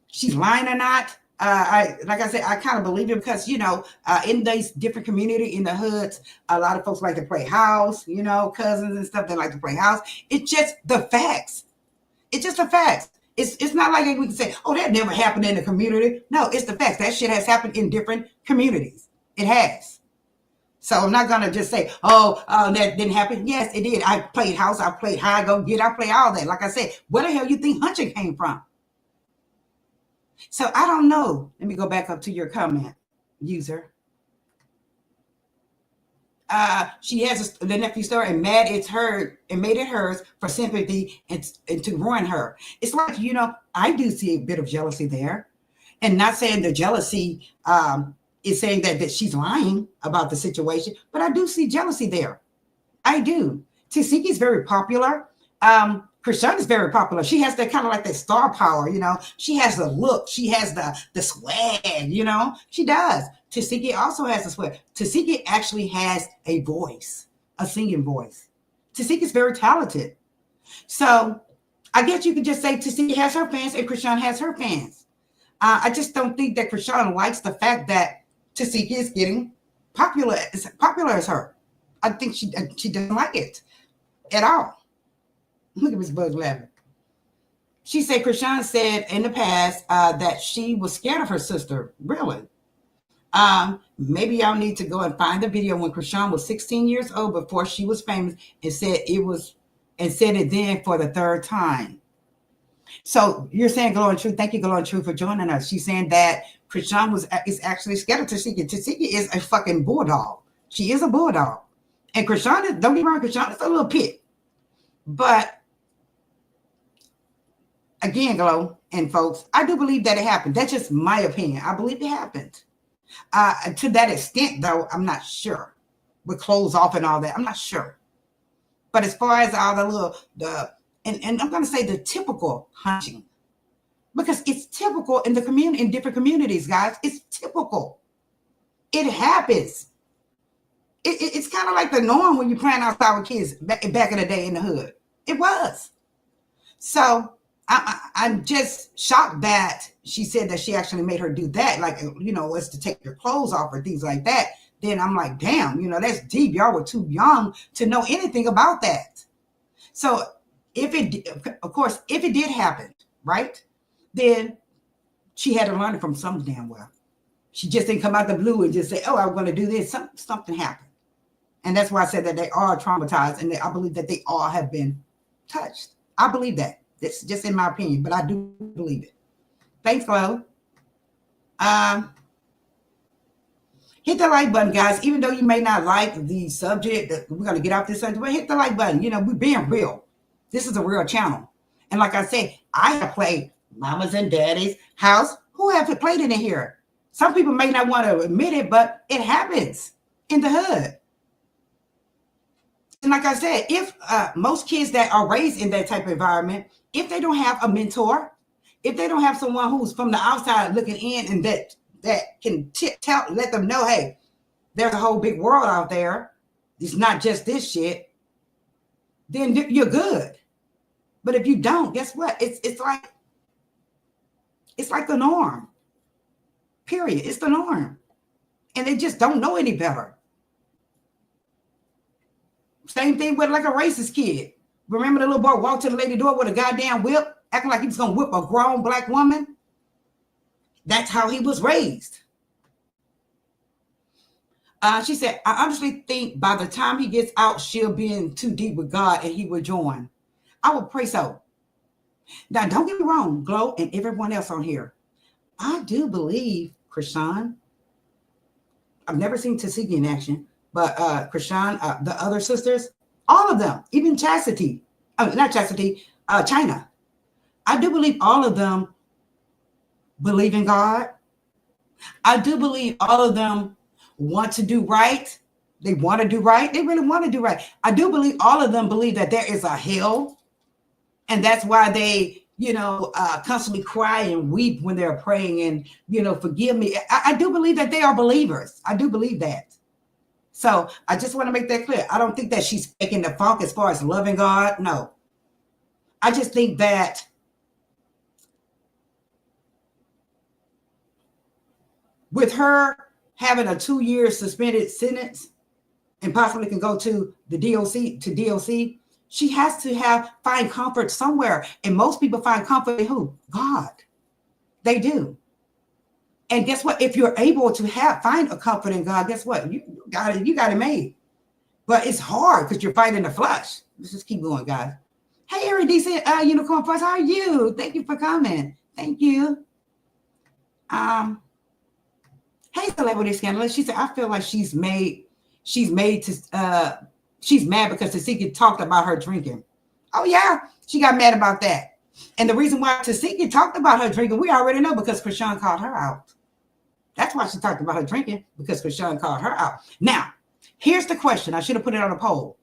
she's lying or not. Like I said, I kind of believe it because, in these different community in the hoods, a lot of folks like to play house, cousins and stuff, they like to play house. It's just the facts. It's just the facts. It's not like we can say, oh, that never happened in the community. No, it's the facts. That shit has happened in different communities. It has. So I'm not going to just say, that didn't happen. Yes, it did. I played house. I played high, go get. I play all that. Like I said, where the hell you think hunching came from? So I don't know. Let me go back up to your comment, user. She has the nephew story and made it hers for sympathy and to ruin her. It's like, I do see a bit of jealousy there, and not saying the jealousy is saying that she's lying about the situation, but I do see jealousy there. I do. Tesehki is very popular. Chrisean is very popular. She has that kind of like that star power, She has the look. She has the swag, She does. Tesehki also has the swag. Tesehki actually has a voice, a singing voice. Tesehki is very talented. So I guess you could just say Tesehki has her fans and Chrisean has her fans. I just don't think that Chrisean likes the fact that Tesehki is getting popular as her. I think she doesn't like it at all. Look at Miss Bug laughing. She said Chrisean said in the past that she was scared of her sister. Really? Maybe y'all need to go and find the video when Chrisean was 16 years old before she was famous and said it then for the third time. So you're saying Glow and Truth. Thank you, Glow and Truth, for joining us. She's saying that Chrisean is actually scared of Tesehki. Tesehki is a fucking bulldog. She is a bulldog. And Chrisean, don't get me wrong, Chrisean is a little pit. But again, Glow and folks, I do believe that it happened. That's just my opinion. I believe it happened. To that extent, though, I'm not sure. With clothes off and all that, I'm not sure. But as far as all and I'm going to say the typical hunching, because it's typical in the community, in different communities, guys. It's typical. It happens. It's kind of like the norm when you're playing outside with kids back in the day in the hood. It was. So I'm just shocked that she said that she actually made her do that. Like, was to take your clothes off or things like that. Then I'm like, damn, that's deep. Y'all were too young to know anything about that. So if it did happen, right, then she had to learn it from some damn well. She just didn't come out the blue and just say, oh, I'm going to do this. Something happened. And that's why I said that they are traumatized. And I believe that they all have been touched. I believe that. It's just in my opinion, but I do believe it. Thanks, Flo. Hit the like button, guys. Even though you may not like the subject, we're going to get off this subject, but hit the like button. We're being real. This is a real channel. And like I said, I have played Mama's and Daddy's house. Who have played in here? Some people may not want to admit it, but it happens in the hood. And like I said, if most kids that are raised in that type of environment, if they don't have a mentor, if they don't have someone who's from the outside looking in and that can let them know, hey, there's a whole big world out there. It's not just this shit. Then you're good. But if you don't, guess what? It's like the norm. Period. It's the norm. And they just don't know any better. Same thing with like a racist kid. Remember the little boy walked to the lady door with a goddamn whip, acting like he was going to whip a grown black woman? That's how he was raised. She said, I honestly think by the time he gets out, she'll be in too deep with God and he will join. I would pray so. Now, don't get me wrong, Glow and everyone else on here. I do believe Chrisean. I've never seen Tesehki in action, but Chrisean, the other sisters, all of them, even Chastity, China. I do believe all of them believe in God. I do believe all of them want to do right. They want to do right. They really want to do right. I do believe all of them believe that there is a hell. And that's why they, constantly cry and weep when they're praying and, forgive me. I do believe that they are believers. I do believe that. So I just want to make that clear. I don't think that she's taking the funk as far as loving God. No. I just think that with her having a 2-year suspended sentence and possibly can go to the DOC, she has to find comfort somewhere. And most people find comfort in who? God. They do. And guess what? If you're able to find a comfort in God, guess what? You got it made. But it's hard because you're fighting the flesh. Let's just keep going, guys. Hey, Eric Decent Unicorn Plus, how are you? Thank you for coming. Thank you. Hey, Celebrity Scandalous. She said, I feel like she's mad because Tesehki talked about her drinking. Oh, yeah, she got mad about that. And the reason why Tesehki talked about her drinking, we already know, because Chrisean called her out. That's why she talked about her drinking, because Chrisean called her out. Now, here's the question. I should have put it on a poll.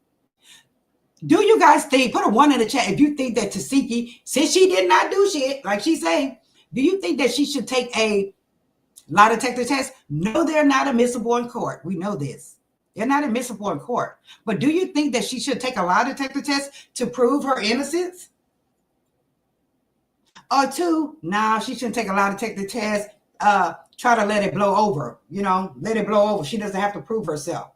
Do you guys think, put a 1 in the chat if you think that Tesehki, since she did not do shit, like she say, do you think that she should take a lie detector test? No, they're not admissible in court. We know this. They're not admissible in court. But do you think that she should take a lie detector test to prove her innocence? Or 2, no, she shouldn't take a lie detector test. Try to let it blow over. Let it blow over. She doesn't have to prove herself.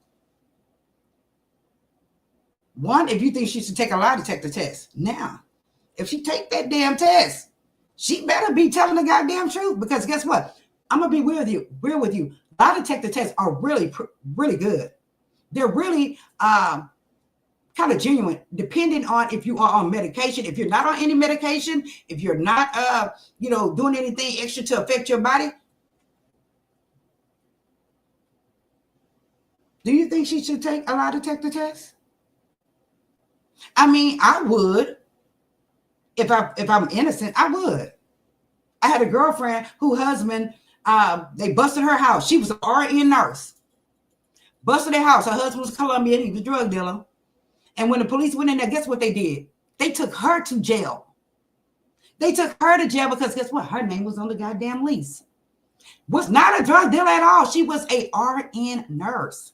1, if you think she should take a lie detector test. Now, if she take that damn test, she better be telling the goddamn truth, because guess what? I'm going to be real with you. Lie detector tests are really, really good. They're really kind of genuine, depending on if you are on medication. If you're not on any medication, if you're not, doing anything extra to affect your body. Do you think she should take a lie detector test? I mean, I would. If I'm innocent, I would. I had a girlfriend whose husband, they busted her house. She was an RN nurse. Busted their house. Her husband was Colombian. He was a drug dealer. And when the police went in there, guess what they did? They took her to jail. They took her to jail because guess what? Her name was on the goddamn lease. Was not a drug dealer at all. She was a RN nurse.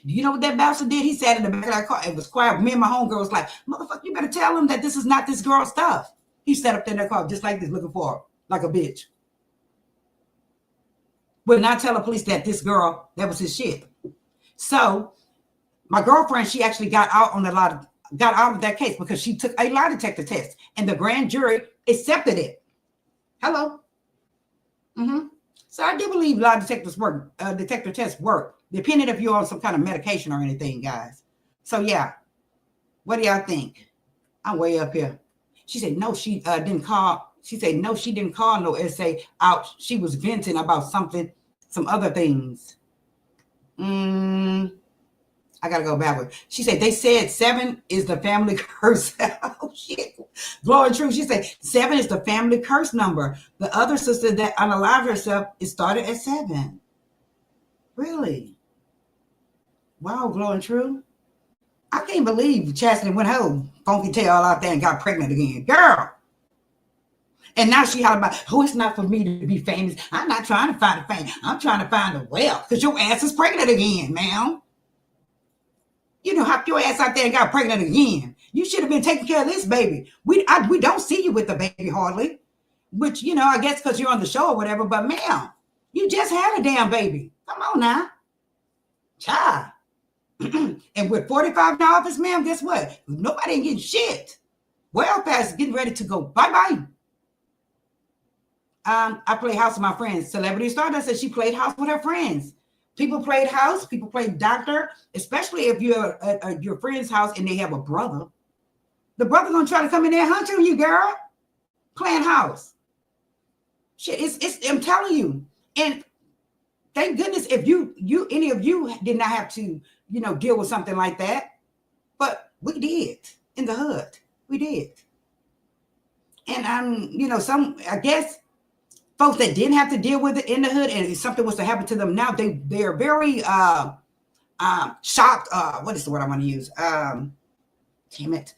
Do you know what that bastard did? He sat in the back of that car. It was quiet. Me and my homegirl was like, motherfucker, you better tell him that this is not this girl's stuff. He sat up there in that car just like this, looking for her, like a bitch. Would not tell the police that this girl, that was his shit. So my girlfriend, she actually got out of that case because she took a lie detector test and the grand jury accepted it. Hello. So I do believe lie detectors work, detector tests work, depending if you're on some kind of medication or anything, guys. So yeah, what do y'all think? I'm way up here. She said, no, she didn't call. She said, no, she didn't call no SA out. She was venting about something, some other things. I got to go backward. She said, they said 7 is the family curse. Oh, shit. Glory true. She said, 7 is the family curse number. The other sister that unalived herself, it started at 7. Really? Wow, glowing true. I can't believe Chastity went home, funky tail out there and got pregnant again. Girl. And now she hollering about, oh, it's not for me to be famous. I'm not trying to find a fame. I'm trying to find a wealth because your ass is pregnant again, ma'am. Hop your ass out there and got pregnant again. You should have been taking care of this baby. We don't see you with the baby hardly, which, I guess because you're on the show or whatever. But, ma'am, you just had a damn baby. Come on now. Child. And with 45 in office, ma'am, guess what? Nobody ain't getting shit. Welfare is getting ready to go bye-bye. I play house with my friends. Celebrity Stardust said she played house with her friends. People played house. People played doctor, especially if you're at your friend's house and they have a brother. The brother gonna try to come in there and hunt you, girl. Playing house. Shit, I'm telling you. And thank goodness if any of you did not have to, deal with something like that. But we did in the hood. We did. And I guess folks that didn't have to deal with it in the hood, and if something was to happen to them now, they are very shocked. What is the word I want to use? Damn it.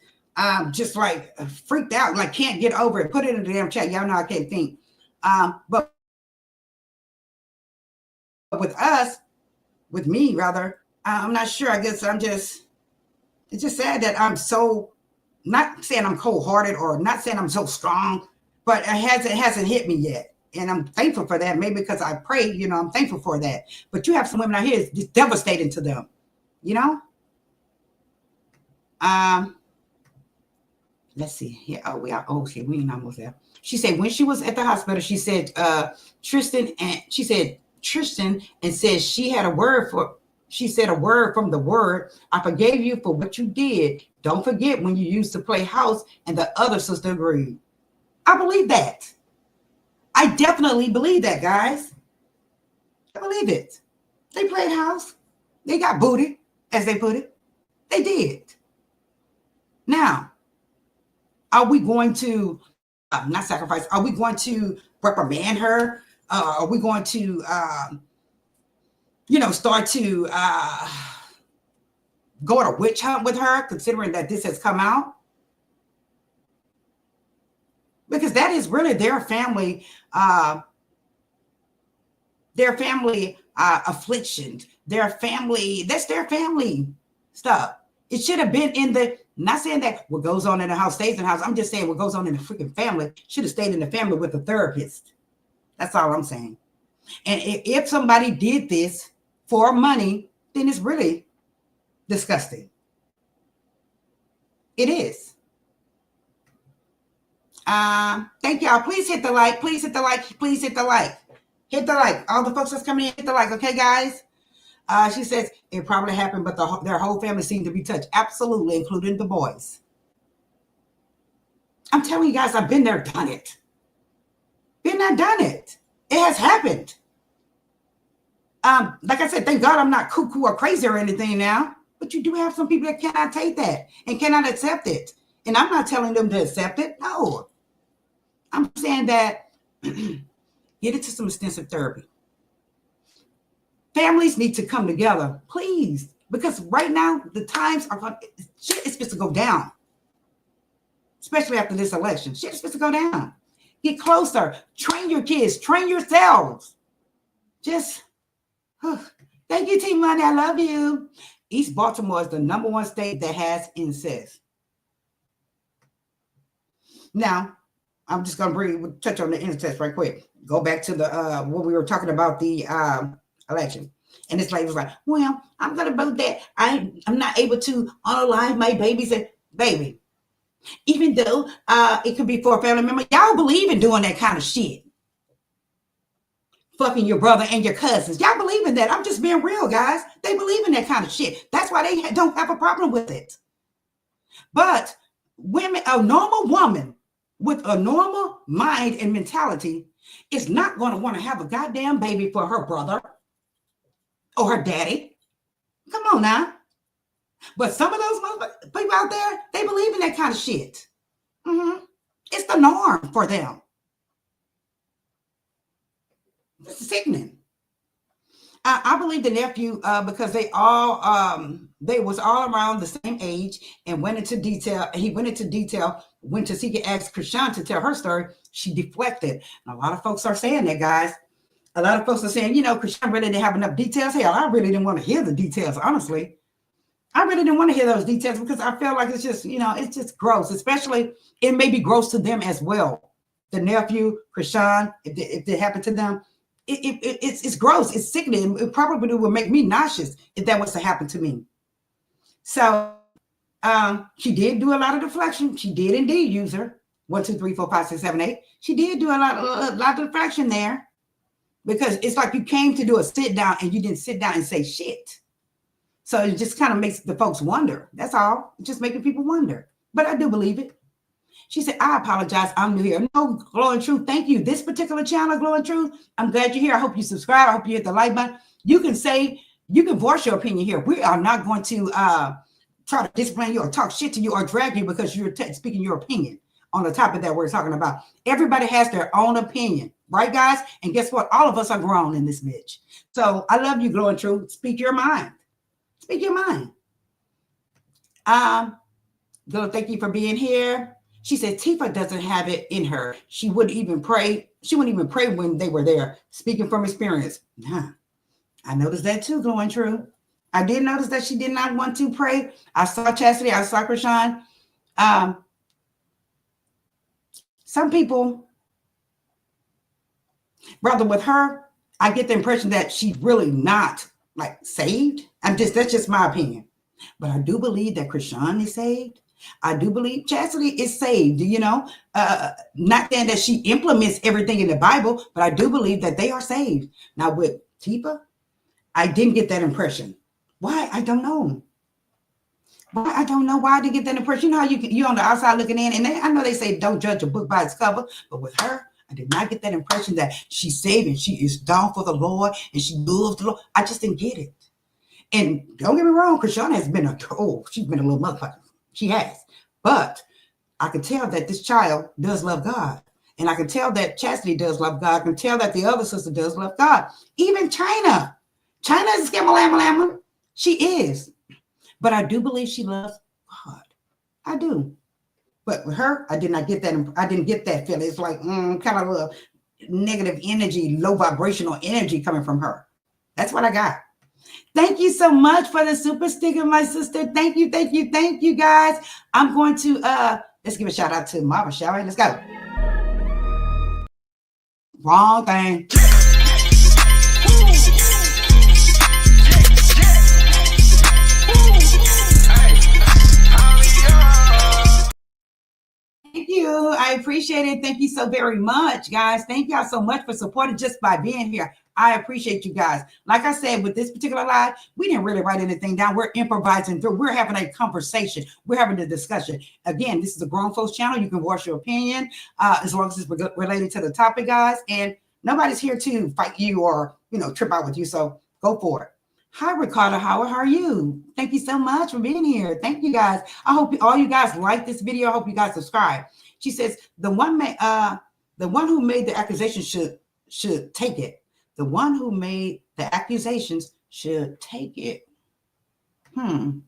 Just like freaked out, like can't get over it. Put it in the damn chat. Y'all know I can't think. But with me rather, I'm not sure. I guess it's just sad that I'm so, not saying I'm cold-hearted or not saying I'm so strong, but it hasn't hit me yet. And I'm thankful for that. Maybe because I pray, you know, I'm thankful for that. But you have some women out here, it's just devastating to them, you know? Let's see here. Oh, we ain't almost there. She said when she was at the hospital, she said Tristan and said she said a word from the word. I forgave you for what you did. Don't forget when you used to play house, and the other sister agreed. I believe that. I definitely believe that, guys. I believe it. They played house. They got booty, as they put it. They did. Now, are we going to not sacrifice? Are we going to reprimand her? Are we going to, start to go on a witch hunt with her, considering that this has come out? Because that is really their family affliction, that's their family stuff. It should have been in the, not saying that what goes on in the house stays in the house. I'm just saying what goes on in the freaking family should have stayed in the family with the therapist. That's all I'm saying. And if somebody did this for money, then it's really disgusting. It is. Thank y'all. Please hit the like. Please hit the like. Please hit the like. Hit the like. All the folks that's coming in, hit the like. Okay, guys? She says it probably happened, but their whole family seemed to be touched. Absolutely, including the boys. I'm telling you guys, I've been there, done it. Been there, done it. It has happened. Like I said, thank God I'm not cuckoo or crazy or anything now. But you do have some people that cannot take that and cannot accept it. And I'm not telling them to accept it. No. I'm saying that get into some extensive therapy. Families need to come together, please. Because right now, the times are, shit is supposed to go down. Especially after this election. Shit is supposed to go down. Get closer. Train your kids. Train yourselves. Just, thank you, Team Money. I love you. East Baltimore is the #1 state that has incest. Now, I'm just going to touch on the incest right quick. Go back to the what we were talking about, the election. And this lady was like, well, I'm going to vote that I'm not able to unalive my babies. And baby, even though it could be for a family member, y'all believe in doing that kind of shit. Fucking your brother and your cousins. Y'all believe in that. I'm just being real, guys. They believe in that kind of shit. That's why they don't have a problem with it. But women, a normal woman with a normal mind and mentality is not going to want to have a goddamn baby for her brother or her daddy. Come on now. But some of those people out there, they believe in that kind of shit. It's the norm for them. It's sickening. I believe the nephew because they was all around the same age and went into detail. He went into detail when Tesehki asked Chrisean to tell her story. She deflected. And a lot of folks are saying that, guys. A lot of folks are saying, Chrisean really didn't have enough details. Hell, I really didn't want to hear the details, honestly. I really didn't want to hear those details because I feel like it's just, it's just gross. Especially, it may be gross to them as well. The nephew, Chrisean, if it happened to them, it's gross. It's sickening. It probably would make me nauseous if that was to happen to me. So she did do a lot of deflection. She did indeed use her 1, 2, 3, 4, 5, 6, 7, 8. She did do a lot of deflection there because it's like you came to do a sit down and you didn't sit down and say shit. So it just kind of makes the folks wonder. That's all. It's just making people wonder. But I do believe it. She said, I apologize. I'm new here. No, Glow and Truth. Thank you. This particular channel, Glow and Truth, I'm glad you're here. I hope you subscribe. I hope you hit the like button. You can voice your opinion here. We are not going to try to discipline you or talk shit to you or drag you because you're speaking your opinion on the topic that we're talking about. Everybody has their own opinion. Right, guys? And guess what? All of us are grown in this bitch. So I love you, Glow and Truth. Speak your mind. Speak your mind. Glow, thank you for being here. She said Tifa doesn't have it in her. She wouldn't even pray. She wouldn't even pray when they were there. Speaking from experience. Nah, I noticed that too, Glow and Truth. I did notice that she did not want to pray. I saw Chastity. I saw Chrisean. Some people, Rather with her, I get the impression that she's really not like saved. That's just my opinion. But I do believe that Chrisean is saved. I do believe Chastity is saved, not saying that she implements everything in the Bible, but I do believe that they are saved. Now with Tifa, I didn't get that impression. Why? I don't know. Why? I don't know why I didn't get that impression. You know how you on the outside looking in, and I know they say don't judge a book by its cover, but with her, I did not get that impression that she's saved and she is down for the Lord and she loves the Lord. I just didn't get it. And don't get me wrong, Chrisean has been she's been a little motherfucker. She has. But I can tell that this child does love God. And I can tell that Chastity does love God. I can tell that the other sister does love God. Even China. China is skimmalama. She is. But I do believe she loves God. I do. But with her, I did not get that. I didn't get that feeling. It's like kind of a negative energy, low vibrational energy coming from her. That's what I got. Thank you so much for the super sticker, my sister. Thank you, guys. I'm going to let's give a shout out to Mama, shall we? Let's go. Wrong thing. Thank you. I appreciate it. Thank you so very much, guys. Thank y'all so much for supporting just by being here. I appreciate you guys. Like I said, with this particular live, we didn't really write anything down. We're improvising through. We're having a conversation. We're having a discussion. Again, this is a grown folks channel. You can voice your opinion as long as it's related to the topic, guys. And nobody's here to fight you or, trip out with you. So go for it. Hi, Ricardo Howard. How are you? Thank you so much for being here. Thank you, guys. I hope all you guys like this video. I hope you guys subscribe. She says the one who made the accusation should take it. The one who made the accusations should take it. Chrisean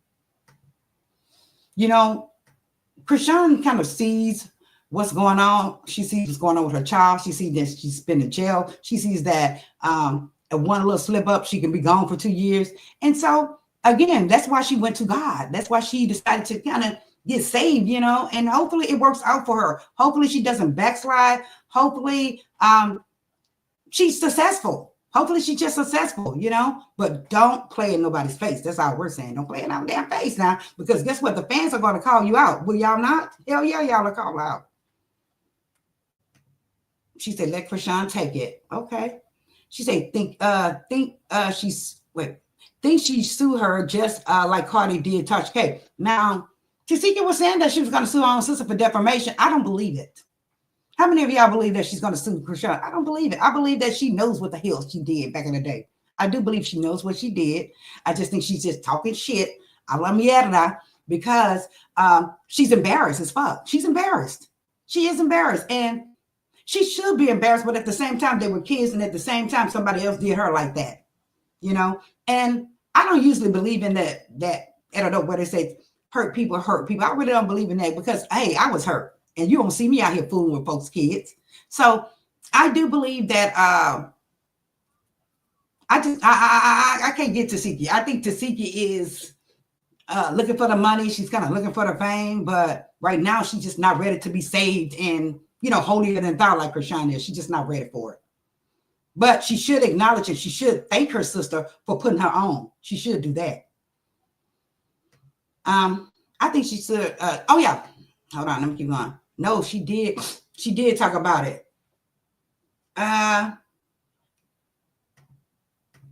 kind of sees what's going on. She sees what's going on with her child. She sees that she's been in jail. She sees that one little slip up, she can be gone for 2 years. And so, again, that's why she went to God. That's why she decided to kind of get saved, and hopefully it works out for her. Hopefully she doesn't backslide. Hopefully she's successful. Hopefully she's just successful, but don't play in nobody's face. That's all we're saying. Don't play in our damn face now, because guess what? The fans are going to call you out. Will y'all not? Hell yeah, y'all are called out. She said, let Chrisean take it. Okay. She said, think she sued her just like Cardi did Tesehki. Now, Tesehki was saying that she was going to sue her own sister for defamation. I don't believe it. How many of y'all believe that she's going to sue Chrisean? I don't believe it. I believe that she knows what the hell she did back in the day. I do believe she knows what she did. I just think she's just talking shit a la mierda because she's embarrassed as fuck. She's embarrassed. She is embarrassed. And she should be embarrassed, but at the same time, they were kids, and at the same time, somebody else did her like that, And I don't usually believe in that. I don't know what they say, hurt people. I really don't believe in that because, hey, I was hurt, and you don't see me out here fooling with folks' kids. So I do believe that I can't get Tesehki. I think Tesehki is looking for the money. She's kind of looking for the fame, but right now she's just not ready to be saved and holier than thou like Chrisean is. She's just not ready for it. But she should acknowledge it. She should thank her sister for putting her on. She should do that. I think she should. Oh yeah. Hold on. Let me keep going. No, she did. She did talk about it.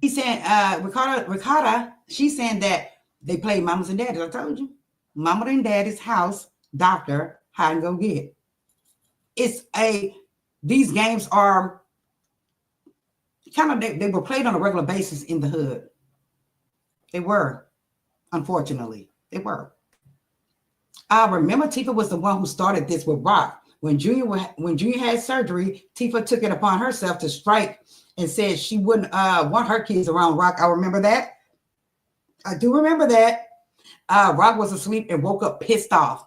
He said, Ricardo, she's saying that they play mamas and daddies. I told you. Mama and daddy's house, doctor, hide and go get. These games are kind of, they were played on a regular basis in the hood. They were, unfortunately, they were. I remember Tifa was the one who started this with Rock. When Junior had surgery, Tifa took it upon herself to strike and said she wouldn't want her kids around Rock. I remember that. I do remember that. Rock was asleep and woke up pissed off.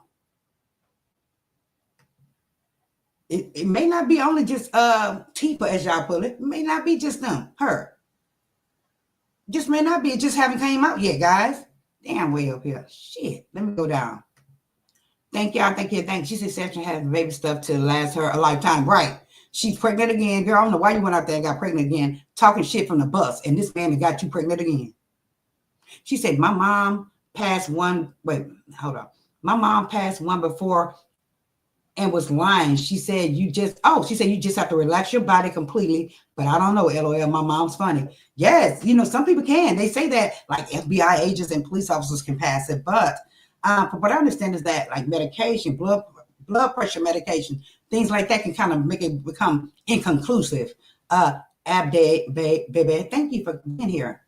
It may not be only just Tifa, as y'all put it. It may not be just them, her. Just may not be. It just haven't came out yet, guys. Damn, way up here. Shit. Let me go down. Thank y'all. Thank you. Thank you. She said Session has baby stuff to last her a lifetime. Right. She's pregnant again. Girl, I don't know why you went out there and got pregnant again, talking shit from the bus, and this man got you pregnant again. She said, my mom passed one. Wait, hold on. My mom passed one before and was lying. She said, you just have to relax your body completely. But I don't know, LOL, my mom's funny. Yes, some people can. They say that like FBI agents and police officers can pass it. But from what I understand is that like medication, blood pressure medication, things like that can kind of make it become inconclusive. Baby, thank you for being here.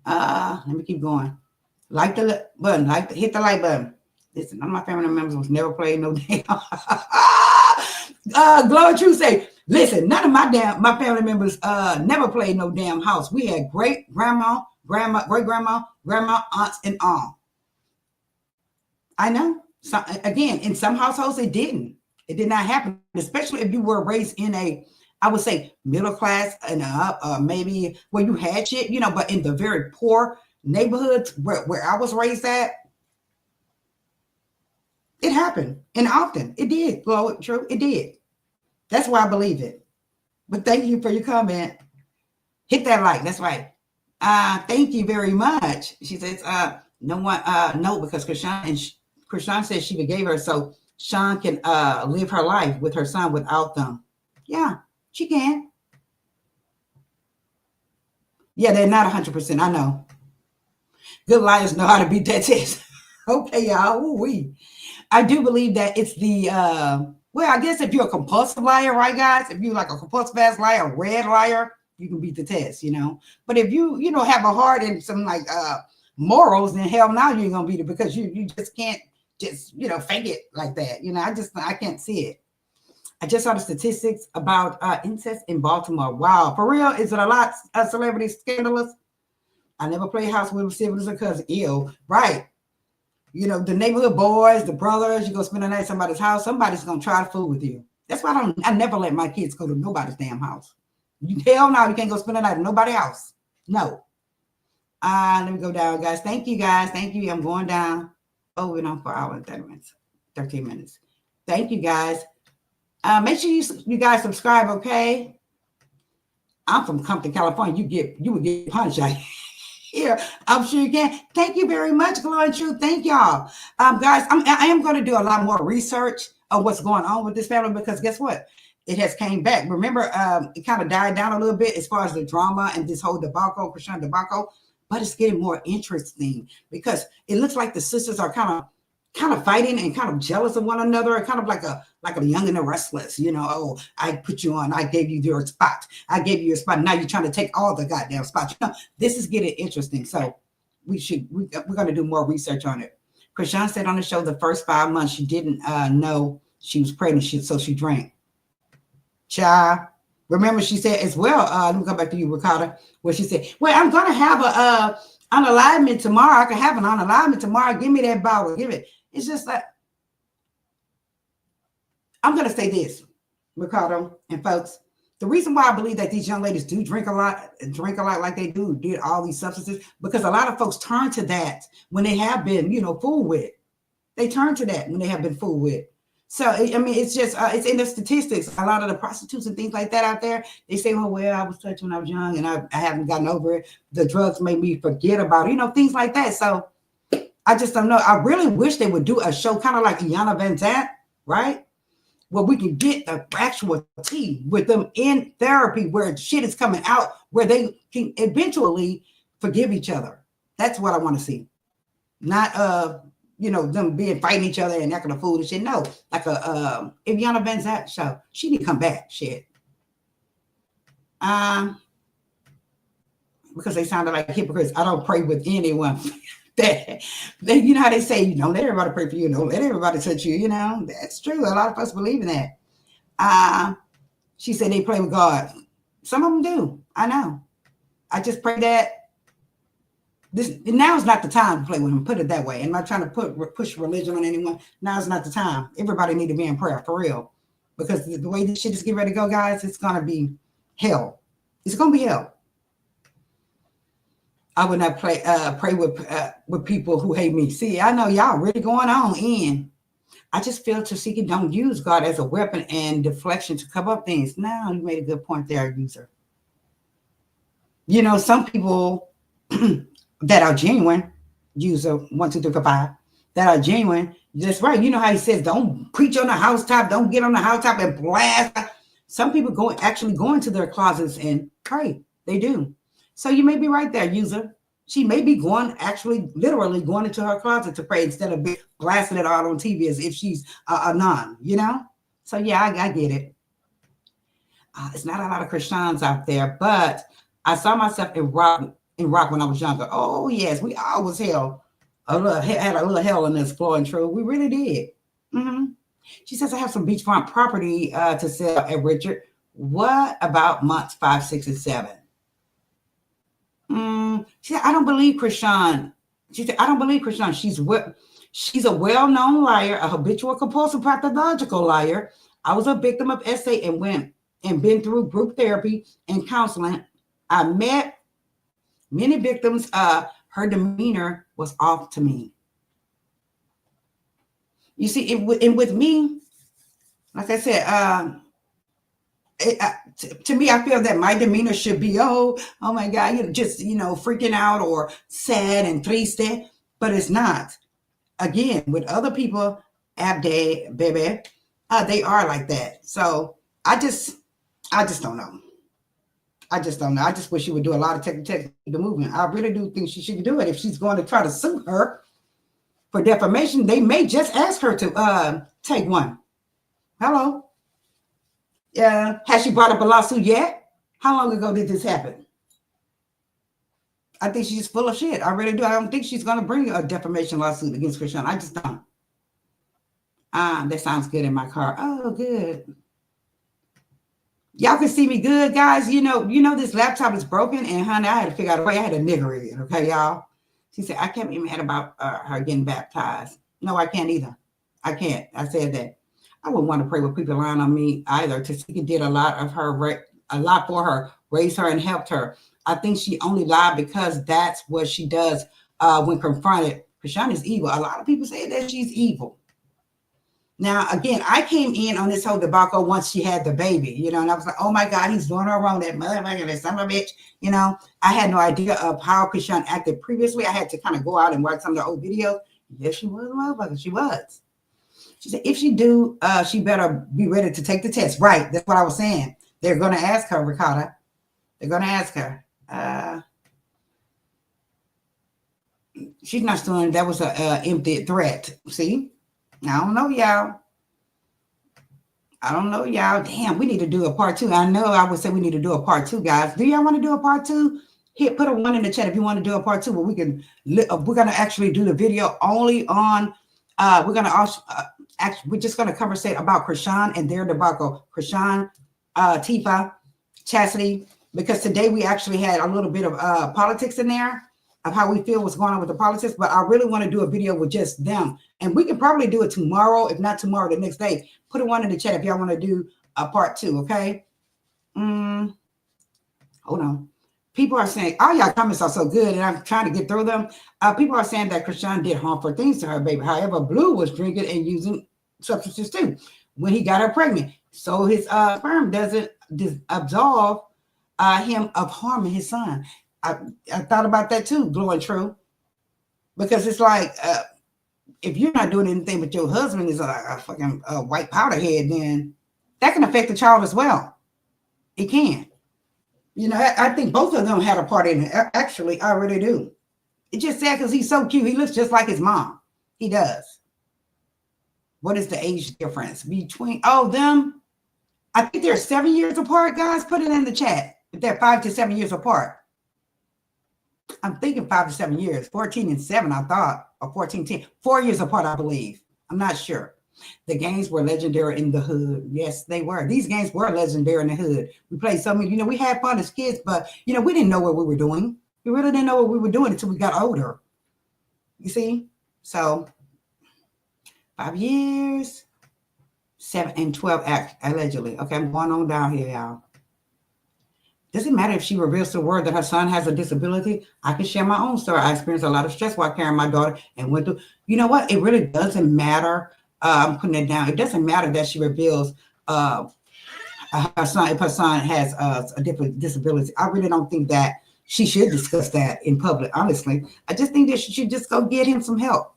Let me keep going. Like the button, hit the like button. Listen, none of my family members was never played no damn. Glory True say, listen, none of my family members never played no damn house. We had great grandma, grandma, aunts, and all. I know. So, again, in some households, it didn't. It did not happen, especially if you were raised in a, I would say, middle class and maybe where you had shit, but in the very poor neighborhoods where I was raised at, it happened. And often it did. Well, true, it did. That's why I believe it. But thank you for your comment. Hit that like. That's right. Thank you very much. She says, no one, no, because Chrisean says she forgave her so Sean can live her life with her son without them. Yeah, she can. Yeah, they're not 100%. I know. Good liars know how to beat that test. Okay, y'all. Ooh-wee. I do believe that it's the, well, I guess if you're a compulsive liar, right, guys? If you're like a compulsive ass liar, a red liar, you can beat the test, But if you, have a heart and some like morals, then hell no, you ain't going to beat it because you just can't just, fake it like that. I can't see it. I just saw the statistics about incest in Baltimore. Wow. For real? Is it a lot of celebrity scandalous? I never played house with siblings or cousins. Ew. Right. The neighborhood boys, the brothers, you go spend the night at somebody's house, somebody's going to try to fool with you. That's why I never let my kids go to nobody's damn house. Hell no, you can't go spend the night at nobody's house. No. Let me go down, guys. Thank you, guys. Thank you. I'm going down. Oh, we're on for an hour and 13 minutes. Thank you, guys. Make sure you guys subscribe, okay? I'm from Compton, California. You would get punched out here. I'm sure you can. Thank you very much, Glory and Truth. Thank y'all. Guys, I am going to do a lot more research of what's going on with this family because guess what? It has came back. Remember, it kind of died down a little bit as far as the drama and this whole debacle, Chrisean debacle, but it's getting more interesting because it looks like the sisters are kind of fighting and kind of jealous of one another, and kind of like a young and the restless, oh, I put you on, I gave you your spot. I gave you your spot. Now you're trying to take all the goddamn spots. This is getting interesting. So we're going to do more research on it. Chrisean said on the show the first 5 months she didn't know she was pregnant, so she drank. Child. Remember she said as well, let me go back to you, Ricardo, where she said, well, I'm going to have a unalignment tomorrow. I can have an unalignment tomorrow. Give me that bottle. Give it. It's just like, I'm going to say this, Ricardo and folks. The reason why I believe that these young ladies do drink a lot like they did all these substances, because a lot of folks turn to that when they have been, fooled with. They turn to that when they have been fooled with. So, I mean, it's just, it's in the statistics. A lot of the prostitutes and things like that out there, they say, oh, well, I was touched when I was young and I haven't gotten over it. The drugs made me forget about it, things like that. So I just don't know. I really wish they would do a show kind of like Iyanla Vanzant, right? Where we can get the actual tea with them in therapy where shit is coming out, where they can eventually forgive each other. That's what I want to see. Not, them fighting each other and acting a fool and shit. No, like a Iyanla Vanzant show. She need to come back, shit. Because they sounded like hypocrites. I don't pray with anyone. You know how they say, don't let everybody pray for you, don't let everybody touch you, that's true. A lot of us believe in that. She said they play with God. Some of them do. I know. I just pray that now is not the time to play with him, put it that way. I'm not trying to push religion on anyone. Now is not the time. Everybody need to be in prayer for real, because the way this shit is getting ready to go, guys, it's going to be hell. It's going to be hell. I would not pray with people who hate me. See, I know y'all really going on in. I just feel Tesehki don't use God as a weapon and deflection to cover up things. Now, you made a good point there, user. You know, some people that are genuine, user 1, 2, 3, 4, 5, that are genuine. That's right. You know how he says, don't preach on the housetop, don't get on the housetop and blast. Some people actually go into their closets and pray. They do. So you may be right there, user. She may be literally going into her closet to pray instead of blasting it out on TV as if she's a nun, you know? So yeah, I get it. It's not a lot of Chriseans out there, but I saw myself in rock when I was younger. Oh yes, we always had a little hell in this, floor and true. We really did. Mm-hmm. She says, I have some beachfront property to sell at Richard. What about months 5, 6, and 7? She said, I don't believe Chrisean. She said, I don't believe Chrisean. She's a well-known liar, a habitual compulsive pathological liar. I was a victim of SA and been through group therapy and counseling. I met many victims. Her demeanor was off to me. You see, and with me, like I said, to me, I feel that my demeanor should be, oh my God, just, freaking out or sad and triste, but it's not. Again, with other people, baby, they are like that. So I just don't know. I just don't know. I just wish she would do a lot of technical movement. I really do think she should do it. If she's going to try to sue her for defamation, they may just ask her to take one. Hello. Has she brought up a lawsuit yet? How long ago did this happen? I think she's full of shit. I really do. I don't think she's going to bring a defamation lawsuit against Chrisean. I just don't. That sounds good in my car. Oh, good. Y'all can see me good, guys. You know this laptop is broken, and honey, I had to figure out a way. I had to nigger it, okay, y'all? She said, I can't be mad about her getting baptized. No, I can't either. I can't. I said that. I wouldn't want to pray with people lying on me either. Tesehki did a lot for her, raised her and helped her. I think she only lied because that's what she does when confronted. Chrisean is evil. A lot of people say that she's evil. Now, again, I came in on this whole debacle once she had the baby, and I was like, oh my God, he's doing her wrong, that motherfucker, that son of a bitch. I had no idea of how Chrisean acted previously. I had to kind of go out and watch some of the old videos. Yes, she was a motherfucker. She was. She said, if she do, she better be ready to take the test. Right. That's what I was saying. They're going to ask her, Ricotta. They're going to ask her. She's not doing. That was an empty threat. See? I don't know, y'all. Damn, we need to do a part 2. I know I would say we need to do a part 2, guys. Do y'all want to do a part 2? Put a 1 in the chat if you want to do a part 2. But we're going to actually do the video only on. We're going to also we're just going to conversate about Chrisean and their debacle. Chrisean, Tifa, Chastity, because today we actually had a little bit of politics in there of how we feel what's going on with the politics. But I really want to do a video with just them. And we can probably do it tomorrow. If not tomorrow, the next day. Put a 1 in the chat if y'all want to do a part 2, okay? Hold on. People are saying, all y'all comments are so good, and I'm trying to get through them. People are saying that Chrisean did harmful things to her baby. However, Blue was drinking and using substances too when he got her pregnant. So his sperm doesn't absolve him of harming his son. I thought about that too, Blue and True. Because it's like, if you're not doing anything but your husband is a fucking white powder head, then that can affect the child as well. It can. I think both of them had a part in it. Actually, I really do. It's just sad because he's so cute. He looks just like his mom. He does. What is the age difference between them? I think they're 7 years apart, guys. Put it in the chat. If they're 5 to 7 years apart. I'm thinking 5 to 7 years. 14 and 7, I thought. Or 14, 10. 4 years apart, I believe. I'm not sure. The games were legendary in the hood. Yes, they were. These games were legendary in the hood. We played so many, we had fun as kids, but, we didn't know what we were doing. We really didn't know what we were doing until we got older. You see? So, 5 years, 7 and 12 allegedly. Okay, I'm going on down here, y'all. Does it matter if she reveals to the world that her son has a disability? I can share my own story. I experienced a lot of stress while carrying my daughter and went through. You know what? It really doesn't matter I'm putting it down. It doesn't matter that she reveals her son, if her son has a different disability. I really don't think that she should discuss that in public, honestly. I just think that she should just go get him some help.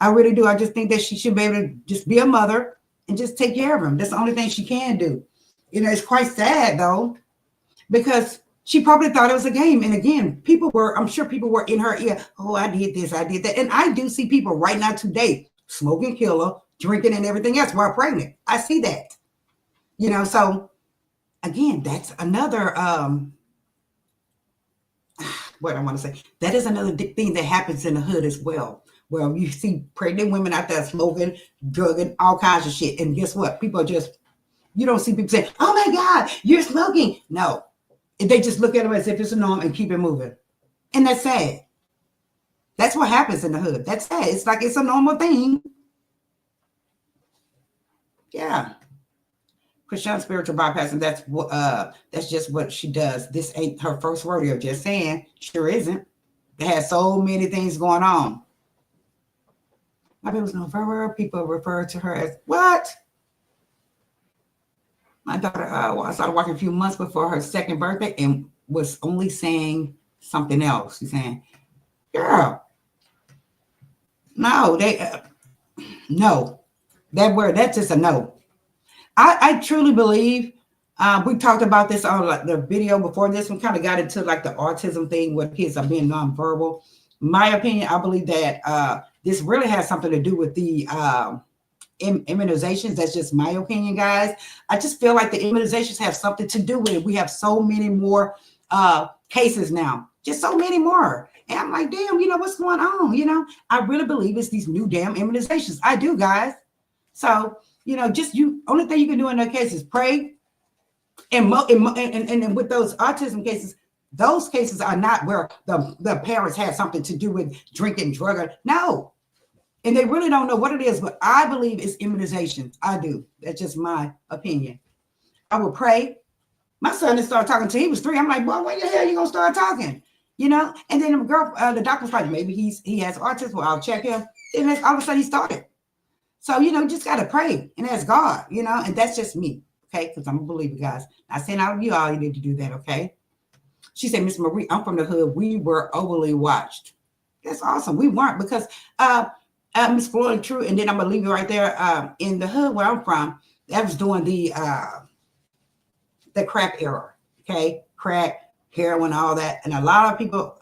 I really do. I just think that she should be able to just be a mother and just take care of him. That's the only thing she can do. You know, it's quite sad though, because she probably thought it was a game. And again, I'm sure people were in her ear. Oh, I did this, I did that. And I do see people right now today smoking killer, drinking and everything else while pregnant. I see that. You know, so again, that's another, what I want to say, that is another thing that happens in the hood as well. Well, you see pregnant women out there smoking, drugging, all kinds of shit. And guess what? People are just, you don't see people say, oh my God, you're smoking. No, they just look at them as if it's a norm and keep it moving. And that's sad. That's what happens in the hood. That's sad. It's like it's a normal thing. Yeah. Chrisean spiritual bypassing, that's just what she does. This ain't her first rodeo, just saying. Sure isn't. They had so many things going on. My baby was no further. People refer to her as what? My daughter, I started walking a few months before her second birthday and was only saying something else. She's saying, girl, no, no, that word, that's just a no. I truly believe, we talked about this on the video before this one, kind of got into like the autism thing where kids are being nonverbal. My opinion, I believe that this really has something to do with the immunizations. That's just my opinion, guys. I just feel like the immunizations have something to do with it. We have so many more cases now, just so many more. And I'm like, damn, you know, what's going on? You know, I really believe it's these new damn immunizations. I do, guys. So, you know, only thing you can do in that case is pray. And with those autism cases, those cases are not where the parents had something to do with drinking, drugging. No. And they really don't know what it is, but I believe it's immunization. I do. That's just my opinion. I will pray. My son didn't start talking until he was 3. I'm like, boy, when the hell are you going to start talking? You know? And then the doctor was like, maybe he has autism. Well, I'll check him. And then all of a sudden he started. So, you know, just got to pray and ask God, you know, and that's just me. Okay. Because I'm a believer, guys. Not saying all of you all need to do that. Okay. She said, Miss Marie, I'm from the hood. We were overly watched. That's awesome. We weren't, because Miss Floyd True, and then I'm gonna leave you right there. In the hood where I'm from, that was during the crack era. Okay, crack, heroin, all that, and a lot of people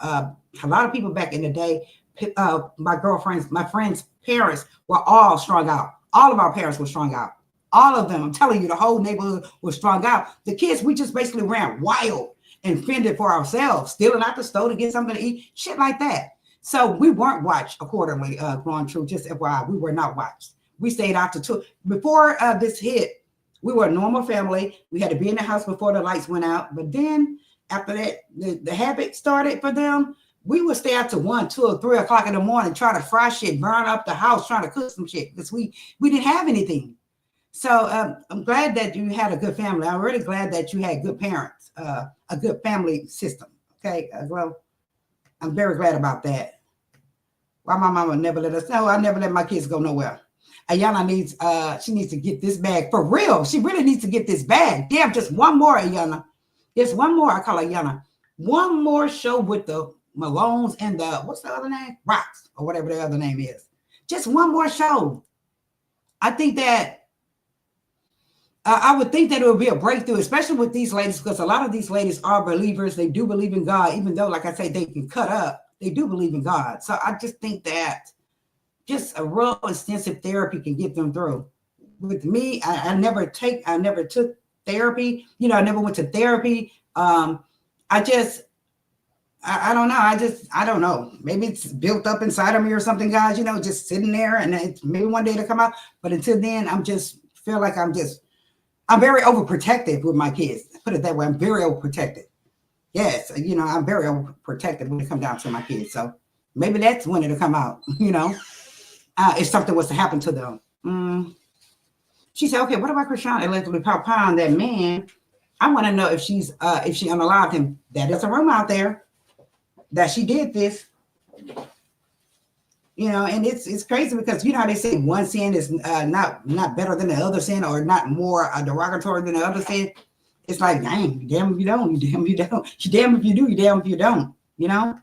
back in the day. My friends' parents were all strung out. All of our parents were strung out. All of them. I'm telling you, the whole neighborhood was strung out. The kids, we just basically ran wild and fended for ourselves, stealing out the store to get something to eat, shit like that. So we weren't watched accordingly, Growing True, just FYI, we were not watched. We stayed out to 2. Before this hit, we were a normal family. We had to be in the house before the lights went out. But then after that, the habit started for them. We would stay out to 1, 2, or 3 o'clock in the morning, trying to fry shit, burn up the house, trying to cook some shit, because we didn't have anything. So I'm glad that you had a good family. I'm really glad that you had good parents, a good family system. Okay, well, I'm very glad about that. Why my mama never let us know? I never let my kids go nowhere. Ayana needs to get this bag for real. She really needs to get this bag. Damn, just one more, Ayana. There's one more. I call Ayana. One more show with the Malones and the, what's the other name? Rocks, or whatever the other name is. Just one more show. I think that I would think that it would be a breakthrough, especially with these ladies, because a lot of these ladies are believers. They do believe in God, even though, like I say, they can cut up. They do believe in God. So I just think that just a real extensive therapy can get them through. With me, I never took therapy. You know, I never went to therapy. I don't know. I don't know. Maybe it's built up inside of me or something, guys, you know, just sitting there, and it's maybe one day to come out. But until then, I'm very overprotective with my kids. Put it that way. I'm very overprotective. Yes, you know, I'm very overprotective when it comes down to my kids. So maybe that's when it'll come out, you know, if something was to happen to them. She said, okay, what about Chrisean allegedly pound that man? I want to know if she unalived him. That is a rumor out there that she did this. You know, and it's crazy because you know how they say one sin is not better than the other sin, or not more derogatory than the other sin. It's like, dang, you damn if you don't, you damn if you don't, you damn if you do, you damn if you don't. You know.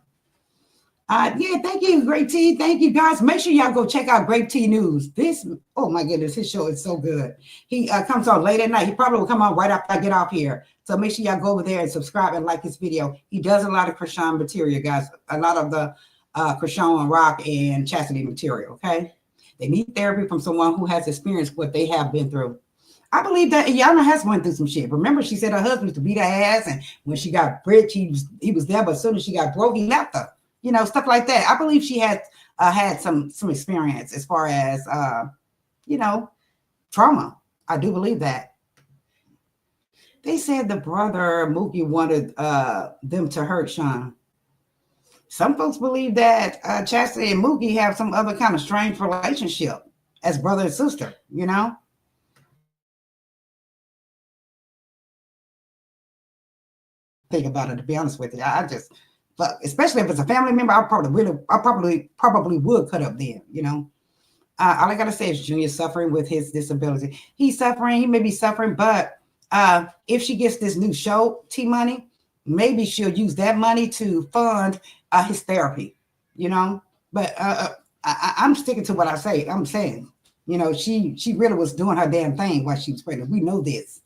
Yeah, thank you, Great Tea. Thank you, guys. Make sure y'all go check out Great Tea News. This, oh my goodness, his show is so good. He comes on late at night. He probably will come on right after I get off here. So make sure y'all go over there and subscribe and like his video. He does a lot of Chrisean material, guys. A lot of the Chrisean Rock and Chastity material, okay? They need therapy from someone who has experienced what they have been through. I believe that Yana has went through some shit. Remember, she said her husband used to beat her ass, and when she got rich, he was there, but as soon as she got broke, he left her. You know, stuff like that. I believe she had some experience as far as you know, trauma. I do believe that. They said the brother Mookie wanted them to hurt Sean. Some folks believe that Chastity and Mookie have some other kind of strange relationship as brother and sister, you know? Think about it, to be honest with you. I just, but especially if it's a family member, I probably would cut up then, you know? All I gotta say is Junior's suffering with his disability. He's suffering, he may be suffering, but if she gets this new show, T-Money, maybe she'll use that money to fund his therapy, you know? But I'm sticking to what I say. I'm saying, you know, she really was doing her damn thing while she was pregnant. We know this,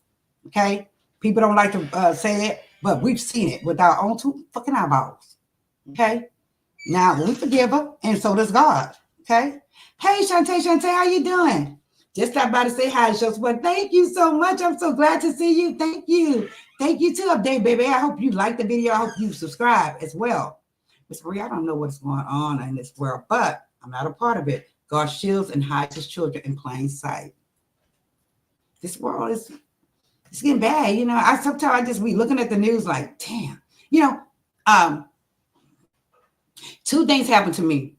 okay? People don't like to say it, but we've seen it with our own two fucking eyeballs, okay? Now, we forgive her, and so does God, okay? Hey, Shantae, how you doing? Just stopped by to say hi, Shows. Well, thank you so much. I'm so glad to see you. Thank you. Thank you too, Update Baby. I hope you like the video. I hope you subscribe as well. Miss Marie, I don't know what's going on in this world, but I'm not a part of it. God shields and hides his children in plain sight. This world is it's getting bad. You know, sometimes I just be looking at the news like, damn. You know, two things happened to me.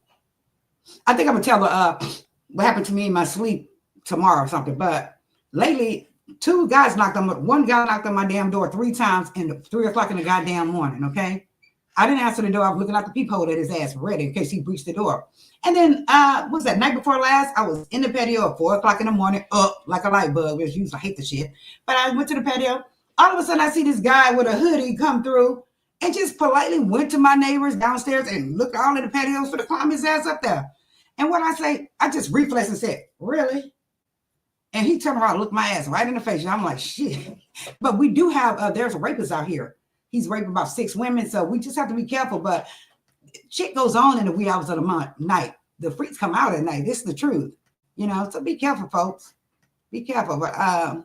I think I'm gonna tell what happened to me in my sleep tomorrow or something. But lately, one guy knocked on my damn door 3 times in 3 o'clock in the goddamn morning. Okay, I didn't answer the door. I was looking out the peephole at his ass ready in case he breached the door. And then what was that night before last? I was in the patio at 4 o'clock in the morning, up like a light bulb, which usually I hate the shit. But I went to the patio. All of a sudden, I see this guy with a hoodie come through and just politely went to my neighbors downstairs and looked all in the patios for to climb his ass up there. And what I say, I just reflexed and said, really? And he turned around and looked my ass right in the face. And I'm like, shit. But we do have, there's a rapist out here. He's raping about 6 women. So we just have to be careful. But shit goes on in the wee hours of the night. The freaks come out at night. This is the truth. You know, so be careful, folks. Be careful. But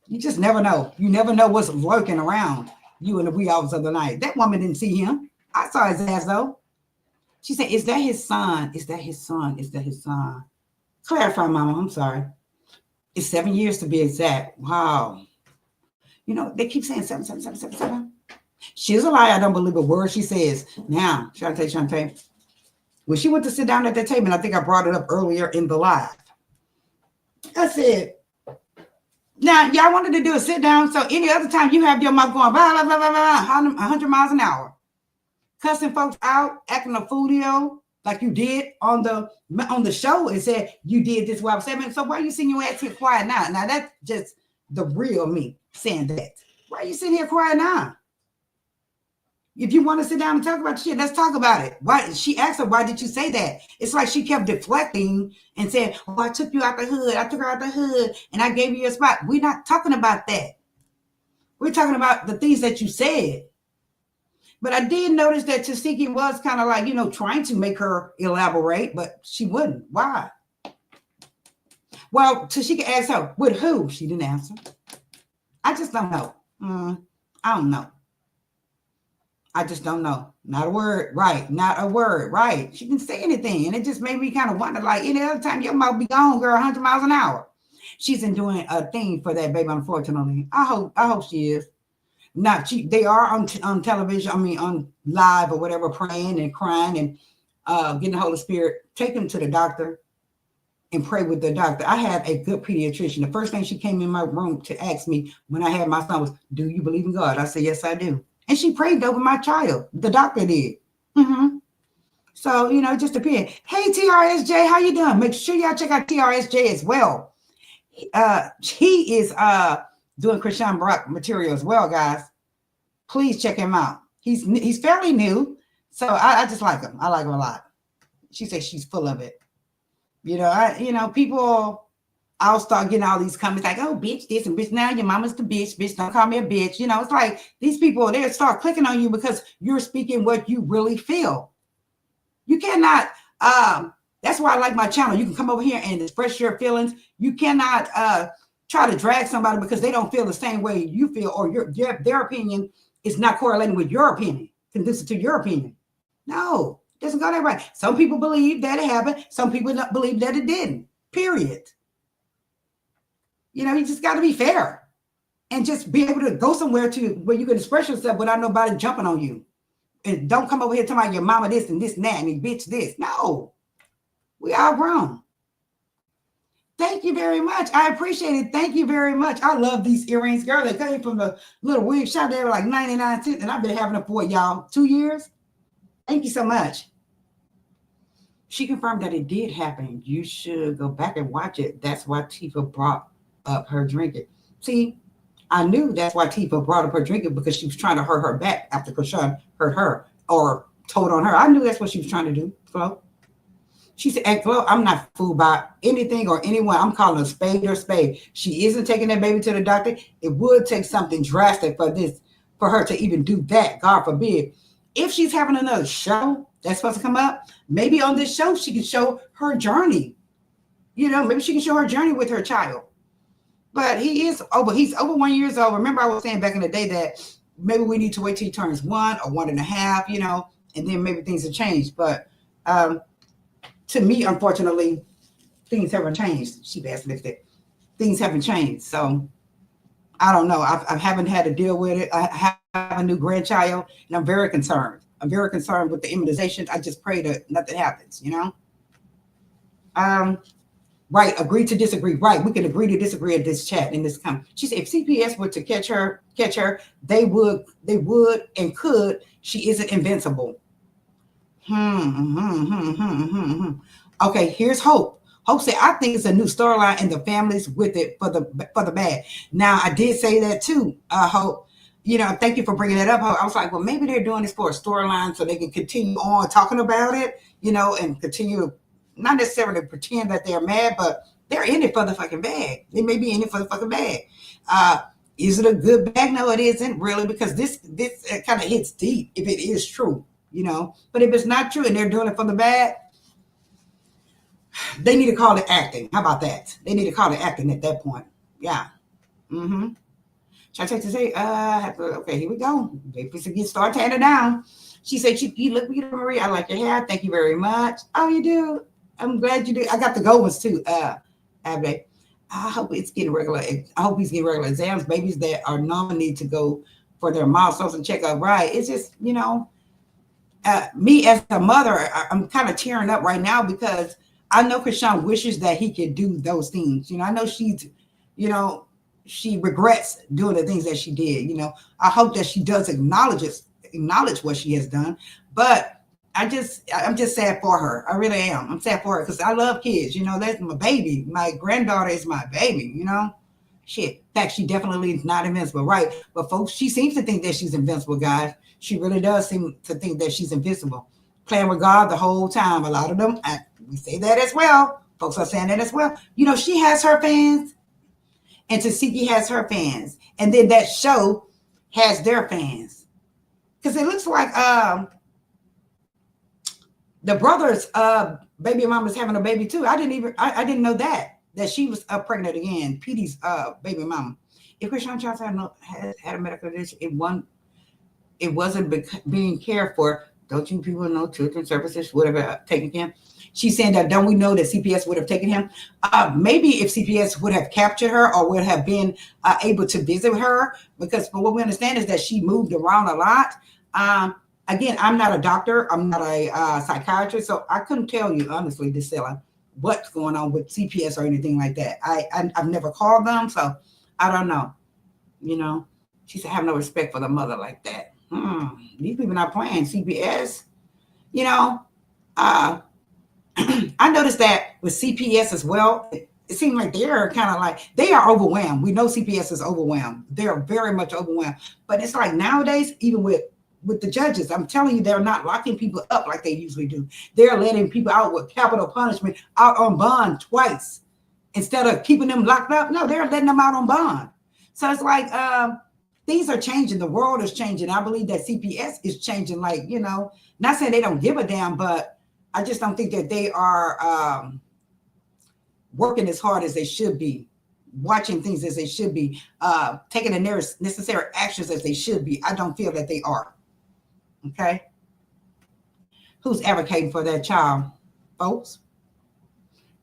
you just never know. You never know what's lurking around you in the wee hours of the night. That woman didn't see him. I saw his ass, though. She said, is that his son? Is that his son? Is that his son? Clarify, Mama. I'm sorry. It's 7 years to be exact. Wow. You know, they keep saying 7. She's a liar. I don't believe a word she says. Now, Shantae. When she went to sit down at that table, and I think I brought it up earlier in the live, I said, now, y'all wanted to do a sit down, so any other time you have your mouth going, blah, blah, blah, blah, blah, 100 miles an hour, cussing folks out, acting a foolio like you did on the show and said you did this while I was saying, so why are you sitting your ass here quiet now? Now, that's just the real me saying that. Why are you sitting here quiet now? If you want to sit down and talk about shit, let's talk about it. Why? She asked her, why did you say that? It's like she kept deflecting and said, oh, I took you out the hood. I took her out the hood and I gave you a spot. We're not talking about that. We're talking about the things that you said. But I did notice that Tesehki was kind of like, you know, trying to make her elaborate, but she wouldn't. Why? Well, Tesehki asked her, with who? She didn't answer. I just don't know. I don't know. I just don't know. Not a word, right? Not a word, right? She didn't say anything. And it just made me kind of wonder, like, any other time your mouth be gone, girl, 100 miles an hour. She's in doing a thing for that baby, unfortunately. I hope she is. They are on television, on live or whatever, praying and crying and getting the Holy Spirit. Take them to the doctor and pray with the doctor. I had a good pediatrician. The first thing she came in my room to ask me when I had my son was, do you believe in God? I said, yes, I do. And she prayed over my child. The doctor did. So So, you know, it just depends. Hey, TRSJ, how you doing? Make sure y'all check out TRSJ as well. He is doing Chrisean Rock material as well, guys. Please check him out. He's fairly new, so I just like him. I like him a lot. She says she's full of it. You know, people, I'll start getting all these comments like, oh, bitch, this and bitch, now your mama's the bitch. Bitch, don't call me a bitch. You know, it's like these people, they'll start clicking on you because you're speaking what you really feel. You cannot, that's why I like my channel. You can come over here and express your feelings. You cannot try to drag somebody because they don't feel the same way you feel, or their opinion is not correlating with your opinion, conducive to your opinion. No, it doesn't go that way. Some people believe that it happened. Some people don't believe that it didn't, period. You know, you just got to be fair and just be able to go somewhere to where you can express yourself without nobody jumping on you. And don't come over here talking about your mama this and this and that and bitch this. No, we all grown. Thank you very much. I appreciate it. Thank you very much. I love these earrings, girl. They came from the little wig shop. They were like 99 cents, and I've been having them for y'all 2 years. Thank you so much. She confirmed that it did happen. You should go back and watch it. That's why Tifa brought up her drinking. See, I knew that's why Tifa brought up her drinking, because she was trying to hurt her back after Chrisean hurt her or told on her. I knew that's what she was trying to do, Flo. She said, hey, Flo, I'm not fooled by anything or anyone. I'm calling a spade or spade. She isn't taking that baby to the doctor. It would take something drastic for her to even do that, God forbid. If she's having another show that's supposed to come up, maybe on this show she can show her journey. You know, maybe she can show her journey with her child. But he's over 1 year old. Remember, I was saying back in the day that maybe we need to wait till he turns 1 or 1.5, you know, and then maybe things have changed. But to me, unfortunately, things haven't changed. She fast lifted. Things haven't changed. So I don't know. I haven't had to deal with it. I have a new grandchild, and I'm very concerned. I'm very concerned with the immunizations. I just pray that nothing happens, you know? Right, agree to disagree. Right, we can agree to disagree at this chat in this comment. She said if CPS were to catch her, they would and could. She isn't invincible. Okay, here's Hope. Hope said, I think it's a new storyline and the families with it for the bad. Now, I did say that too, Hope. You know, thank you for bringing that up. I was like, well, maybe they're doing this for a storyline so they can continue on talking about it, you know, and continue, not necessarily pretend that they're mad, but they're in it for the fucking bag. They may be in it for the fucking bag. Is it a good bag? No, it isn't really, because this kind of hits deep if it is true, you know. But if it's not true and they're doing it for the bag, they need to call it acting. How about that? They need to call it acting at that point. Yeah. Mm-hmm. Should I take to say, okay, here we go. Baby, get start tearing it down. She said, you look beautiful, Marie. I like your hair. Thank you very much. Oh, you do? I'm glad you do. I got the gold ones too, Abby. I hope it's getting regular. I hope he's getting regular exams. Babies that are normal need to go for their milestones and checkup. Right. It's just, you know, me as a mother, I'm kind of tearing up right now because I know Chrisean wishes that he could do those things. You know, I know she's, you know, she regrets doing the things that she did. You know, I hope that she does acknowledge what she has done. But I'm just sad for her. I really am. I'm sad for her because I love kids. You know, that's my baby. My granddaughter is my baby, you know. Shit. In fact, she definitely is not invincible, right? But folks, she seems to think that she's invincible, guys. She really does seem to think that she's invincible. Playing with God the whole time. A lot of them, we say that as well. Folks are saying that as well. You know, she has her fans. And Tesehki has her fans. And then that show has their fans. Because it looks like the brother's baby mama's having a baby too. I didn't know that she was pregnant again. Petey's baby mama. If Chrisean Johnson had a medical condition, it wasn't being cared for. Don't you people know children's services would have taken him? She's saying that, don't we know that CPS would have taken him? Maybe if CPS would have captured her or would have been able to visit her, because what we understand is that she moved around a lot. Again, I'm not a doctor. I'm not a psychiatrist, so I couldn't tell you, honestly, Priscilla, what's going on with CPS or anything like that. I've never called them, so I don't know. You know, she said, have no respect for the mother like that. These people not playing CPS, you know. I noticed that with CPS as well. It seems like they're kind of like, they are overwhelmed. We know CPS is overwhelmed. They're very much overwhelmed. But it's like nowadays, even with the judges, I'm telling you, they're not locking people up like they usually do. They're letting people out with capital punishment, out on bond twice. Instead of keeping them locked up, no, they're letting them out on bond. So it's like, things are changing. The world is changing. I believe that CPS is changing. Like, you know, not saying they don't give a damn, but I just don't think that they are working as hard as they should be, watching things as they should be, taking the necessary actions as they should be. I don't feel that they are. Okay. Who's advocating for that child, folks?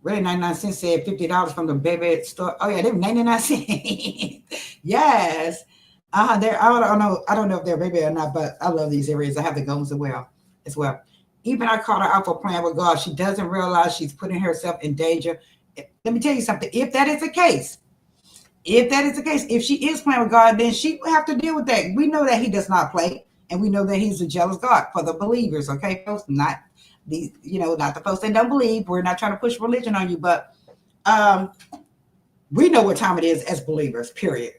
Really, 99 cents said $50 from the baby store. Oh yeah, they were 99 cents. Yes. I don't know if they're baby or not, but I love these areas. I have the goals as well. Even I caught her out for playing with God. She doesn't realize she's putting herself in danger. Let me tell you something. If that is the case, if she is playing with God, then she will have to deal with that. We know that he does not play, and we know that he's a jealous God for the believers. Okay, folks, not these, not the folks that don't believe. We're not trying to push religion on you, but we know what time it is as believers, period.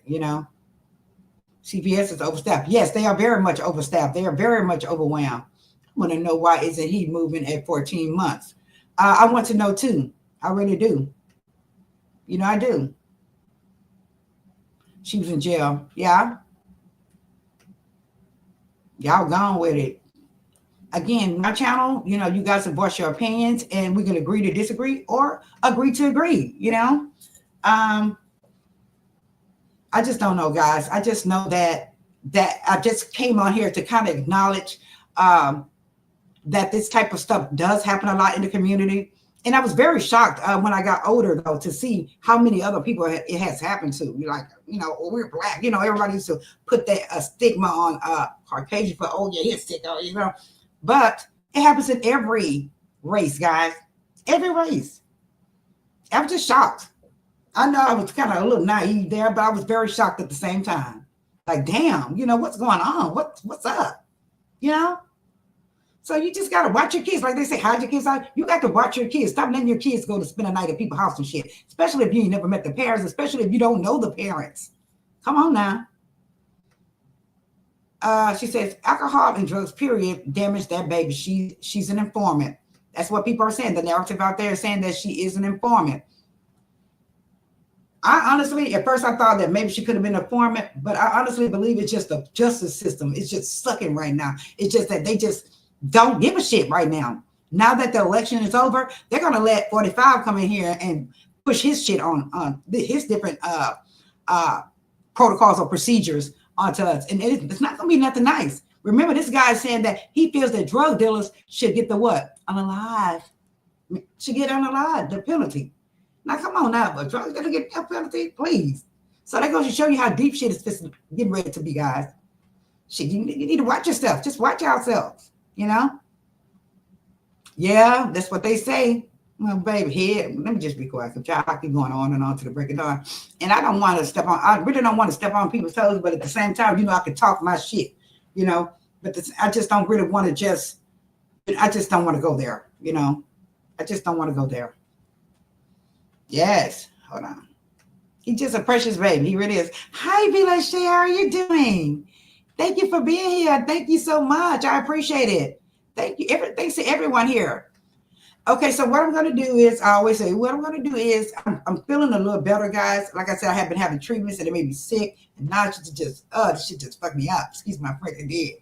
CPS is overstaffed. Yes, they are very much overstaffed. They are very much overwhelmed. I want to know, why isn't he moving at 14 months? I want to know too. I really do. I do. She was in jail. Yeah. Y'all gone with it. Again, my channel, you guys can voice your opinions and we can agree to disagree or agree to agree, I just don't know, guys. I just know that I just came on here to kind of acknowledge that this type of stuff does happen a lot in the community. And I was very shocked when I got older, though, to see how many other people it has happened to. Like, we're black. Everybody used to put that stigma on Caucasian for, oh, yeah, he's sick, But it happens in every race, guys. Every race. I was just shocked. I know I was kind of a little naive there, but I was very shocked at the same time. Like, damn, what's going on? What's up? So you just got to watch your kids. Like they say, hide your kids out. You got to watch your kids. Stop letting your kids go to spend a night at people's house and shit. Especially if you ain't never met the parents, especially if you don't know the parents. Come on now. She says, alcohol and drugs, period, damage that baby. She's an informant. That's what people are saying. The narrative out there is saying that she is an informant. I honestly, at first I thought that maybe she could have been an informant, but I honestly believe it's just the justice system. It's just sucking right now. It's just that they just don't give a shit right now. Now that the election is over, they're going to let 45 come in here and push his shit on his different protocols or procedures onto us. And it's not going to be nothing nice. Remember, this guy is saying that he feels that drug dealers should get the what? Unalive. Should get unalive, the penalty. Now, come on now, but drugs going to get that penalty, please. So that goes to show you how deep shit is getting ready to be, guys. Shit, you need to watch yourself. Just watch yourselves. Yeah, that's what they say. Well, baby, here, let me just be quiet. I keep going on and on to the break of dawn. And I don't want to I really don't want to step on people's toes, but at the same time, I can talk my shit, but I just don't really want to I just don't want to go there, I just don't want to go there. Yes, hold on. He's just a precious baby. He really is. Hi, Bila Shay, how are you doing? Thank you for being here. Thank you so much. I appreciate it. Thank you. Thanks to everyone here. Okay, so what I'm going to do is, I always say, what I'm going to do is, I'm feeling a little better, guys. Like I said, I have been having treatments and it made me sick. And now it's just, this shit just fucked me up. Excuse my freaking dead.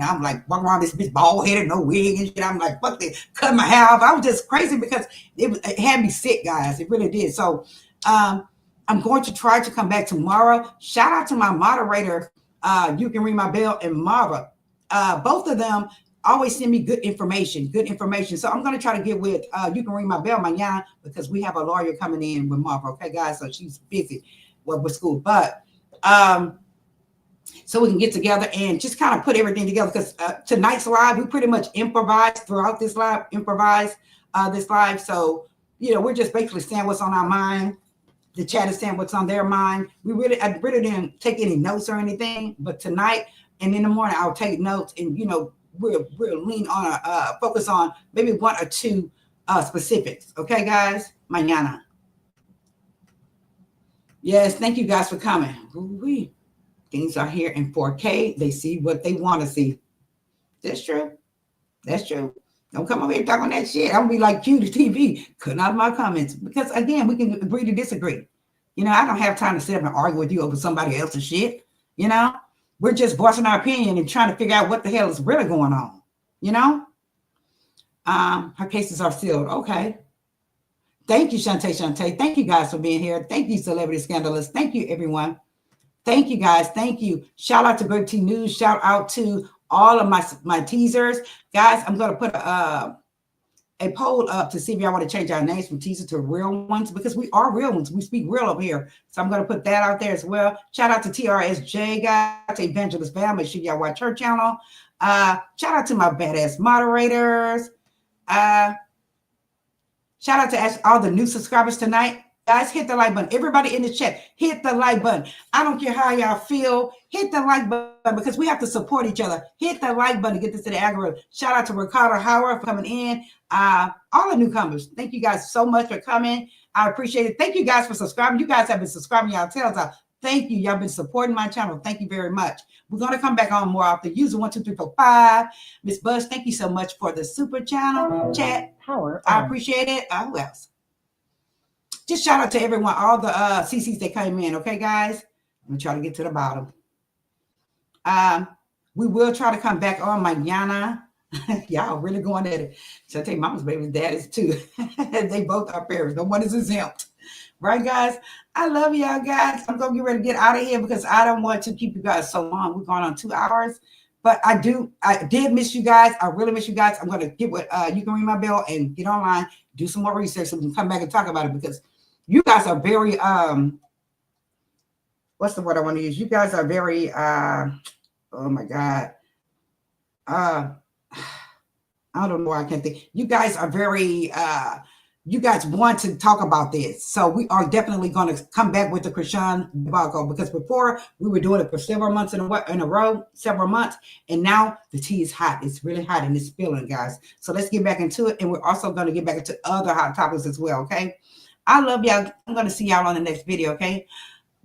I'm like, walking around this bitch bald headed, no wig and shit. I'm like, fuck it, cut my hair off. I was just crazy because it had me sick, guys. It really did. So I'm going to try to come back tomorrow. Shout out to my moderator. You Can Ring My Bell and Marva. Both of them always send me good information. So I'm going to try to get with You Can Ring My Bell, Mañana, because we have a lawyer coming in with Marva. Okay, guys. So she's busy with school. But so we can get together and just kind of put everything together, because tonight's live, we pretty much improvised throughout this live, So, we're just basically saying what's on our mind. The chat is saying what's on their mind. I really didn't take any notes or anything, but tonight and in the morning, I'll take notes and, we'll lean on focus on maybe one or two specifics. Okay, guys? Mañana. Yes, thank you guys for coming. Ooh-wee. Things are here in 4K. They see what they want to see. That's true. That's true. Don't come over here talking that shit. I'm gonna be like you to TV, cutting out my comments. Because again, we can agree to disagree. You know, I don't have time to sit up and argue with you over somebody else's shit. You know, we're just voicing our opinion and trying to figure out what the hell is really going on. You know, her cases are sealed. Okay. Thank you, Shantae. Thank you guys for being here. Thank you, Celebrity Scandalous. Thank you, everyone. Thank you, guys. Thank you. Shout out to Great T News. Shout out to all of my teasers. Guys, I'm going to put a poll up to see if y'all want to change our names from teaser to real ones, because we are real ones. We speak real up here. So I'm going to put that out there as well. Shout out to TRSJ, guys, to Evangelist Bam. Make sure y'all watch her channel. Shout out to my badass moderators. Shout out to all the new subscribers tonight. Guys, hit the like button. Everybody in the chat, hit the like button. I don't care how y'all feel. Hit the like button because we have to support each other. Hit the like button to get this to the algorithm. Shout out to Ricardo Howard for coming in. All the newcomers, thank you guys so much for coming. I appreciate it. Thank you guys for subscribing. You guys have been subscribing y'all tails out. Thank you. Y'all been supporting my channel. Thank you very much. We're going to come back on more often. User 1, 2, 3, 4, 5. Miss Bush, thank you so much for the super channel chat. Power. I appreciate it. Who else? Just shout out to everyone, all the CCs that came in. Okay, guys? I'm going to try to get to the bottom. We will try to come back on mañana. Y'all really going at it. So I take mama's baby's daddy's too. They both are parents. No one is exempt. Right, guys? I love y'all, guys. I'm going to get ready to get out of here because I don't want to keep you guys so long. We're going on 2 hours. But I did miss you guys. I really miss you guys. I'm going to get what you can ring my bell and get online, do some more research, so we can come back and talk about it, because you guys are very, what's the word I want to use? You guys are very, oh my God. I don't know why I can't think. You guys are very, you guys want to talk about this. So we are definitely going to come back with the Chrisean debacle, because before we were doing it for several months in a row, several months. And now the tea is hot. It's really hot and it's spilling, guys. So let's get back into it. And we're also going to get back into other hot topics as well. Okay. I love y'all. I'm going to see y'all on the next video. Okay.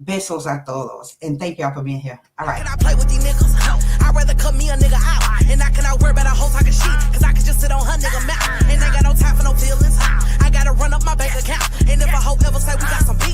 Besos a todos. And thank y'all for being here. All right. Can I play with these niggas? I'd rather cut me a nigga out. And I cannot worry about a hoe talking shit, cause I can just sit on her nigga mouth. And ain't got no time for no feelings. I gotta run up my bank account. And if a hoe ever say we got some beef,